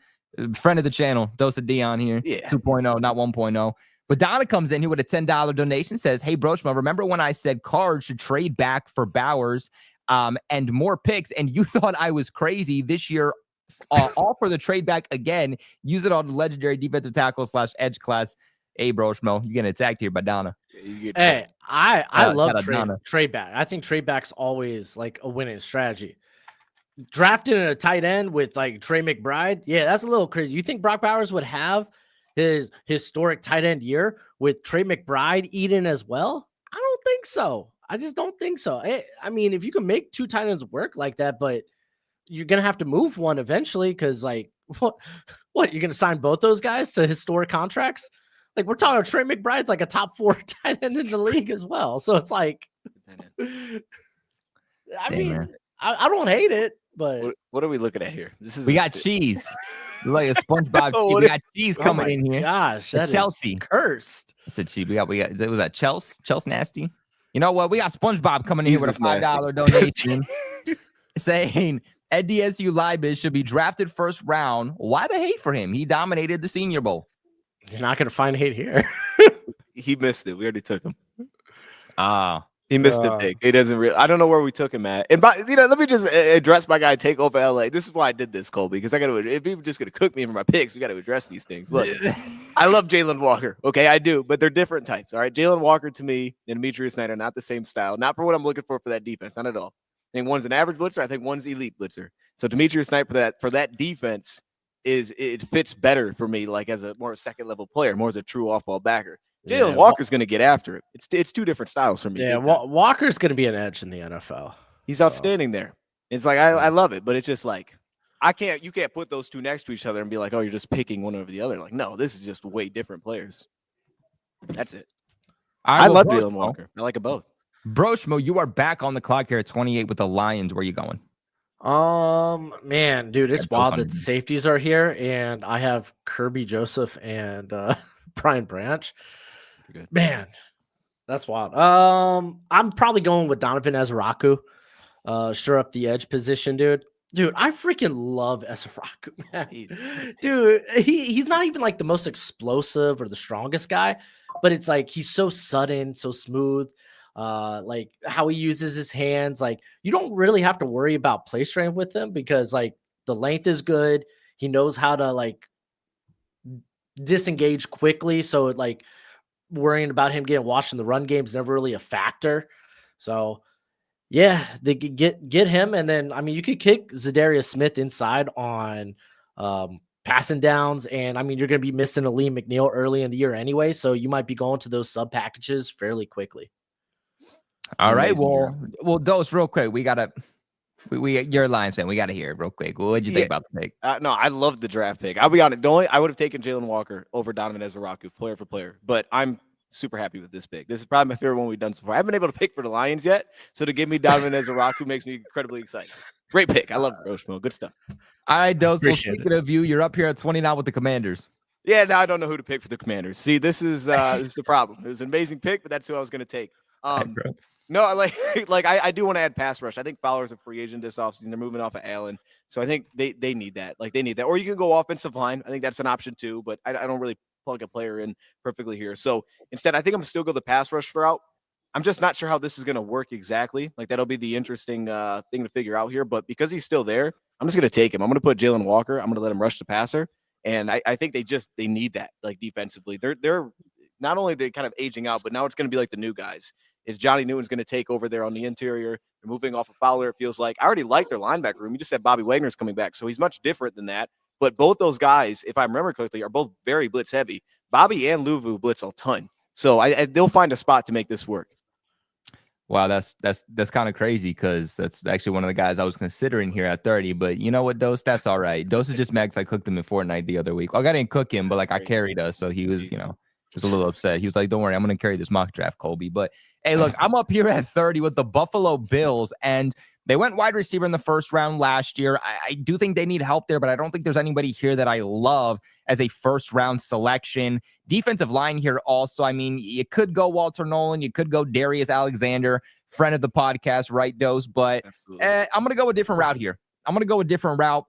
Speaker 2: Friend of the channel, Dose of Dion here.
Speaker 3: Yeah.
Speaker 2: 2.0, not 1.0. But Donna comes in here with a $10 donation, says, "Hey, Brochma, remember when I said Cards should trade back for Bowers and more picks, and you thought I was crazy this year? All for the trade back again. Use it on the legendary defensive tackle / edge class." Hey, Brochmo, you're getting attacked here by Donna.
Speaker 1: Hey, I love trade back. I think trade back's always like a winning strategy. Drafting a tight end with like Trey McBride, yeah, that's a little crazy. You think Brock Bowers would have his historic tight end year with Trey McBride eating as well? I don't think so. I just don't think so. I mean, if you can make 2 tight ends work like that, but you're gonna have to move one eventually because like what you're gonna sign both those guys to historic contracts? Like we're talking Trey McBride's like a top 4 tight end in the league as well. So it's like, I mean, I don't hate it, but
Speaker 3: what are we looking at here?
Speaker 2: We got cheese. Like a SpongeBob. We got cheese coming in here.
Speaker 1: Gosh, that
Speaker 2: Chelsea
Speaker 1: cursed.
Speaker 2: It's a cheese. We got. Was that Chelsea nasty? You know what? We got SpongeBob coming in here with a $5 donation saying Ed DSU Liebis should be drafted first round. Why the hate for him? He dominated the Senior Bowl.
Speaker 1: You're not going to find hate here.
Speaker 3: He missed it. We already took him.
Speaker 2: He
Speaker 3: missed the pick. He doesn't really. I don't know where we took him at. And let me just address my guy take over LA. This is why I did this, Colby, because I got to. If people just going to cook me for my picks, we got to address these things. Look, I love Jalen Walker. Okay, I do, but they're different types. All right, Jalen Walker to me and Demetrius Knight are not the same style. Not for what I'm looking for that defense. Not at all. I think one's an average blitzer. I think one's elite blitzer. So Demetrius Knight for that defense it fits better for me, like as a more second level player, more as a true off ball backer. Jalen Walker's going to get after it. It's 2 different styles for me.
Speaker 1: Yeah, Walker's going to be an edge in the NFL.
Speaker 3: He's outstanding there. It's like I love it, but it's just like you can't put those 2 next to each other and be like, oh, you're just picking one over the other. Like, no, this is just way different players. That's it. I love Jalen Walker. I like them both.
Speaker 2: Brochmo, you are back on the clock here at 28 with the Lions. Where are you going?
Speaker 1: Man, dude, it's wild that the safeties are here, and I have Kirby Joseph and Brian Branch.
Speaker 3: Good.
Speaker 1: Man, that's wild. I'm probably going with Donovan Ezeraku. Sure up the edge position, dude. Dude, I freaking love Ezeraku, man. Dude, he's not even like the most explosive or the strongest guy, but it's like he's so sudden, so smooth. Like how he uses his hands, like you don't really have to worry about play strength with him because like the length is good. He knows how to like disengage quickly. So like worrying about him getting washed in the run game is never really a factor. So yeah, they could get him. And then, I mean, you could kick Zadarius Smith inside on passing downs. And I mean, you're going to be missing Aleem McNeil early in the year anyway. So you might be going to those sub packages fairly quickly.
Speaker 2: All right. Well, Dose, real quick. We you're a Lions fan. We got to hear it real quick. What did you think about the pick?
Speaker 3: No, I love the draft pick. I'll be honest. I would have taken Jalen Walker over Donovan Ezeraku, player for player. But I'm super happy with this pick. This is probably my favorite one we've done so far. I haven't been able to pick for the Lions yet. So to give me Donovan Ezeraku makes me incredibly excited. Great pick. I love Roshmo. Good stuff.
Speaker 2: All right, Dose. Well, speaking of you, you're up here at 20 now with the Commanders.
Speaker 3: Yeah, now I don't know who to pick for the Commanders. See, this is the problem. It was an amazing pick, but that's who I was going to take. No, I do want to add pass rush. I think Fowler's a free agent this offseason. They're moving off of Allen. So I think they need that. Like they need that. Or you can go offensive line. I think that's an option too, but I don't really plug a player in perfectly here. So instead, I think I'm going to still go the pass rush route. I'm just not sure how this is going to work exactly. Like that'll be the interesting thing to figure out here. But because he's still there, I'm just going to take him. I'm going to put Jalen Walker. I'm going to let him rush the passer. And I think they need that like defensively. They're not only they kind of aging out, but now it's going to be like the new guys. Is Johnny Newton's going to take over there on the interior? They're moving off of Fowler, it feels like. I already like their linebacker room. You just said Bobby Wagner's coming back, so he's much different than that. But both those guys, if I remember correctly, are both very blitz heavy. Bobby and Luvu blitz a ton. So they'll find a spot to make this work.
Speaker 2: Wow, that's kind of crazy because that's actually one of the guys I was considering here at 30. But you know what, Dose? That's all right. Dose is just mad because I cooked him in Fortnite the other week. Well, I didn't cook him, but like I carried us, so he was, he was a little upset. He was like, "Don't worry, I'm gonna carry this mock draft, Colby." But hey, look, I'm up here at 30 with the Buffalo Bills, and they went wide receiver in the first round last year. I do think they need help there, but I don't think there's anybody here that I love as a first round selection. Defensive line here also. I mean, you could go Walter Nolan, you could go Darius Alexander, friend of the podcast, right, Dose? But I'm going to go a different route here. I'm going to go a different route.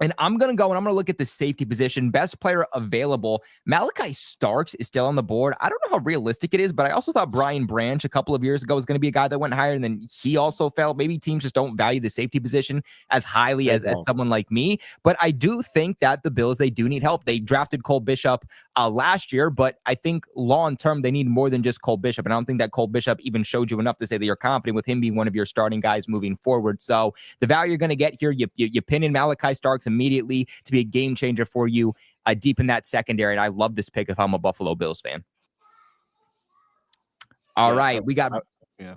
Speaker 2: And I'm going to look at the safety position. Best player available. Malachi Starks is still on the board. I don't know how realistic it is, but I also thought Brian Branch a couple of years ago was going to be a guy that went higher, and then he also fell. Maybe teams just don't value the safety position as highly as someone like me. But I do think that the Bills, they do need help. They drafted Cole Bishop last year, but I think long-term they need more than just Cole Bishop. And I don't think that Cole Bishop even showed you enough to say that you're confident with him being one of your starting guys moving forward. So the value you're going to get here, you pin in Malachi Starks immediately to be a game changer for you deep in that secondary. And I love this pick if I'm a Buffalo Bills fan. All right. We got,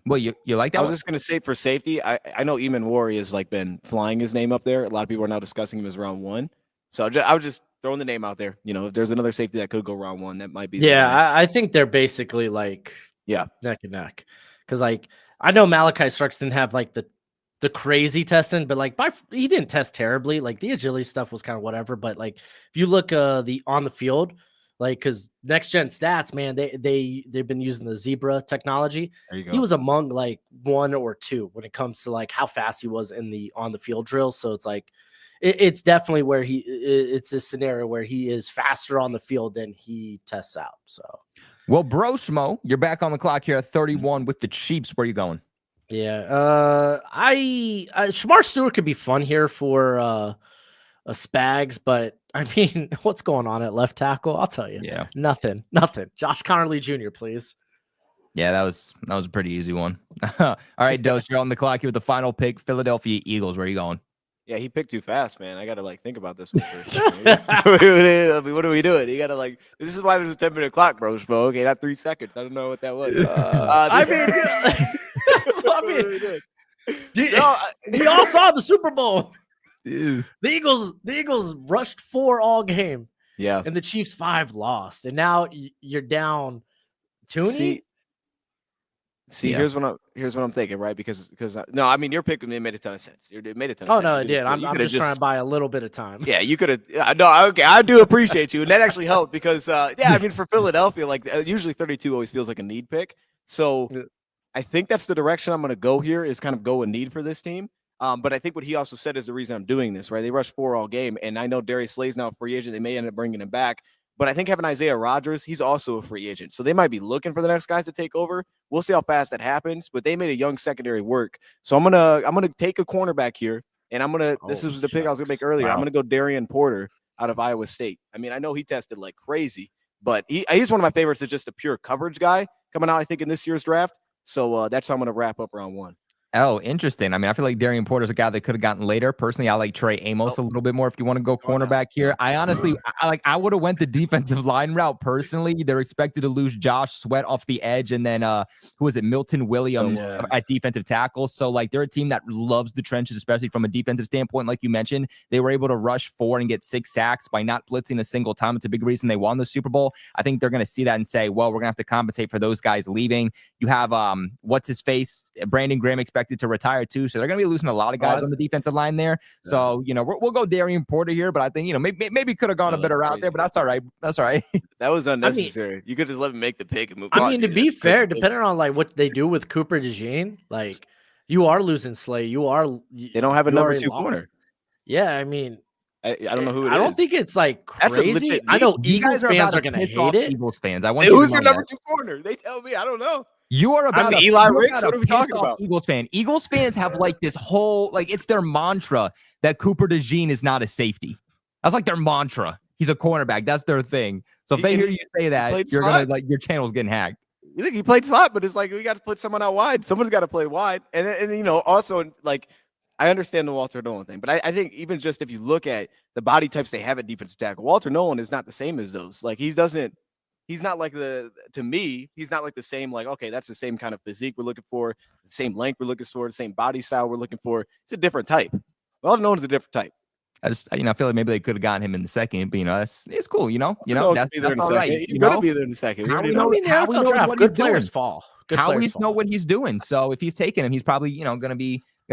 Speaker 2: well, you like that?
Speaker 3: I was just going to say for safety, I know Eamon Wari has like been flying his name up there. A lot of people are now discussing him as round 1. So I was just throwing the name out there. If there's another safety that could go round 1, that might be.
Speaker 1: Yeah. I think they're basically like, neck and neck. Cause like, I know Malachi Starks didn't have like the crazy testing, but like he didn't test terribly. Like the agility stuff was kind of whatever. But like if you look the on the field, like because next gen stats, man, they've been using the Zebra technology.
Speaker 3: There you go.
Speaker 1: He was among like 1 or 2 when it comes to like how fast he was in the on the field drills. So it's like it's definitely where it's this scenario where he is faster on the field than he tests out. So
Speaker 2: well, Bro Schmo, you're back on the clock here at 31 with the Chiefs. Where are you going?
Speaker 1: Yeah, Shamar Stewart could be fun here for a Spags, but I mean, what's going on at left tackle? I'll tell you.
Speaker 2: Yeah,
Speaker 1: nothing. Josh Connerly Jr., please.
Speaker 2: Yeah, that was a pretty easy one. All right, Dose, you're on the clock here with the final pick. Philadelphia Eagles. Where are you going?
Speaker 3: Yeah, he picked too fast, man. I got to like think about this one first. I mean, what are we doing? You got to like. This is why there's a 10-minute clock, bro. Okay, not 3 seconds. I don't know what that was.
Speaker 1: We all saw the Super Bowl. Dude. The Eagles rushed 4 all game.
Speaker 3: Yeah,
Speaker 1: and the Chiefs 5 lost, and now you're down. Tooney.
Speaker 3: See, here's what I'm thinking, right? Because no, I mean your pick made a ton of sense. It made a ton of sense.
Speaker 1: Oh no, it did. I'm just trying to buy a little bit of time.
Speaker 3: Yeah, you could have. No, okay, I do appreciate you, and that actually helped because I mean for Philadelphia, like usually 32 always feels like a need pick. So I think that's the direction I'm going to go here is kind of go a need for this team. But I think what he also said is the reason I'm doing this, right? They rushed 4 all game, and I know Darius Slay's now a free agent. They may end up bringing him back. But I think having Isaiah Rodgers, he's also a free agent. So they might be looking for the next guys to take over. We'll see how fast that happens. But they made a young secondary work. So I'm gonna take a cornerback here. And this was the pick I was gonna make earlier. Wow. I'm gonna go Darian Porter out of Iowa State. I mean, I know he tested like crazy, but he's one of my favorites as just a pure coverage guy coming out, I think, in this year's draft. So that's how I'm gonna wrap up round 1.
Speaker 2: Oh, interesting. I mean, I feel like Darian Porter's a guy that could have gotten later. Personally, I like Trey Amos a little bit more if you want to go cornerback here. I honestly, I would have went the defensive line route personally. They're expected to lose Josh Sweat off the edge, and then who is it? Milton Williams at defensive tackle. So like they're a team that loves the trenches, especially from a defensive standpoint. Like you mentioned, they were able to rush 4 and get 6 sacks by not blitzing a single time. It's a big reason they won the Super Bowl. I think they're going to see that and say, well, we're going to have to compensate for those guys leaving. You have what's his face? Brandon Graham expected to retire too, so they're going to be losing a lot of guys on the defensive line there. So we'll go Darian Porter here, but I think maybe could have gone a better route there, but that's all right.
Speaker 3: That was unnecessary. I mean, you could just let him make the pick and move
Speaker 1: on.
Speaker 3: I
Speaker 1: mean, to be fair, depending on like what they do with Cooper DeJean, like you are losing Slay.
Speaker 3: They don't have a number 2 corner.
Speaker 1: Yeah, I mean.
Speaker 3: I don't know who it is.
Speaker 1: I don't think it's like crazy. I know Eagles fans are going to hate it.
Speaker 2: Eagles fans.
Speaker 3: Who's their number 2 corner? They tell me. I don't know.
Speaker 2: You are about
Speaker 3: Eli Ricks. What are we talking about?
Speaker 2: Eagles fan. Eagles fans have like this whole it's their mantra that Cooper DeJean is not a safety. That's like their mantra. He's a cornerback. That's their thing. So if they hear you say that, you're gonna your channel's getting hacked.
Speaker 3: You think he played slot, but it's like we got to put someone out wide. Someone's got to play wide, and also like. I understand the Walter Nolan thing, but I think even just if you look at the body types they have at defensive tackle, Walter Nolan is not the same as those. Like he doesn't he's not like to me, he's not like the same, like, okay, that's the same kind of physique we're looking for, the same length we're looking for, the same body style we're looking for. It's a different type. Well known as a different type.
Speaker 2: I feel like maybe they could have gotten him in the second, but it's cool. That's
Speaker 3: all right. He's going to be there in a second.
Speaker 2: How we know what
Speaker 1: good
Speaker 2: he's
Speaker 1: players
Speaker 2: doing.
Speaker 1: fall.
Speaker 2: How we know what he's doing. So if he's taking him, he's probably, going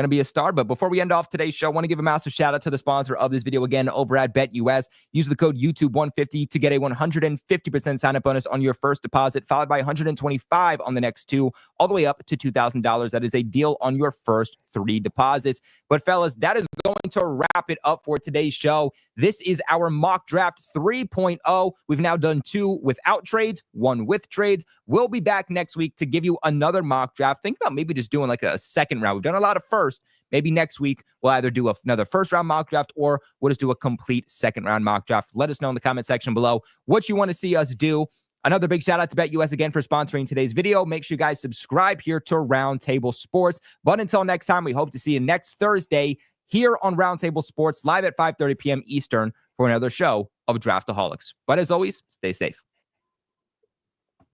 Speaker 2: to be a star. But before we end off today's show, I want to give a massive shout out to the sponsor of this video again over at BetUS. Use the code YouTube150 to get a 150% sign up bonus on your first deposit, followed by 125 on the next two, all the way up to $2,000. That is a deal on your first 3 deposits. But fellas, that is going to wrap it up for today's show. This is our mock draft 3.0. We've now done 2 without trades, 1 with trades. We'll be back next week to give you another mock draft. Think about maybe just doing like a second round. We've done a lot of first. Maybe next week we'll either do another first round mock draft or we'll just do a complete second round mock draft. Let us know in the comment section below what you want to see us do. Another big shout out to BetUS again for sponsoring today's video. Make sure you guys subscribe here to Roundtable Sports. But until next time, we hope to see you next Thursday here on Roundtable Sports live at 5:30 p.m. Eastern for another show of Draftaholics. But as always, stay safe.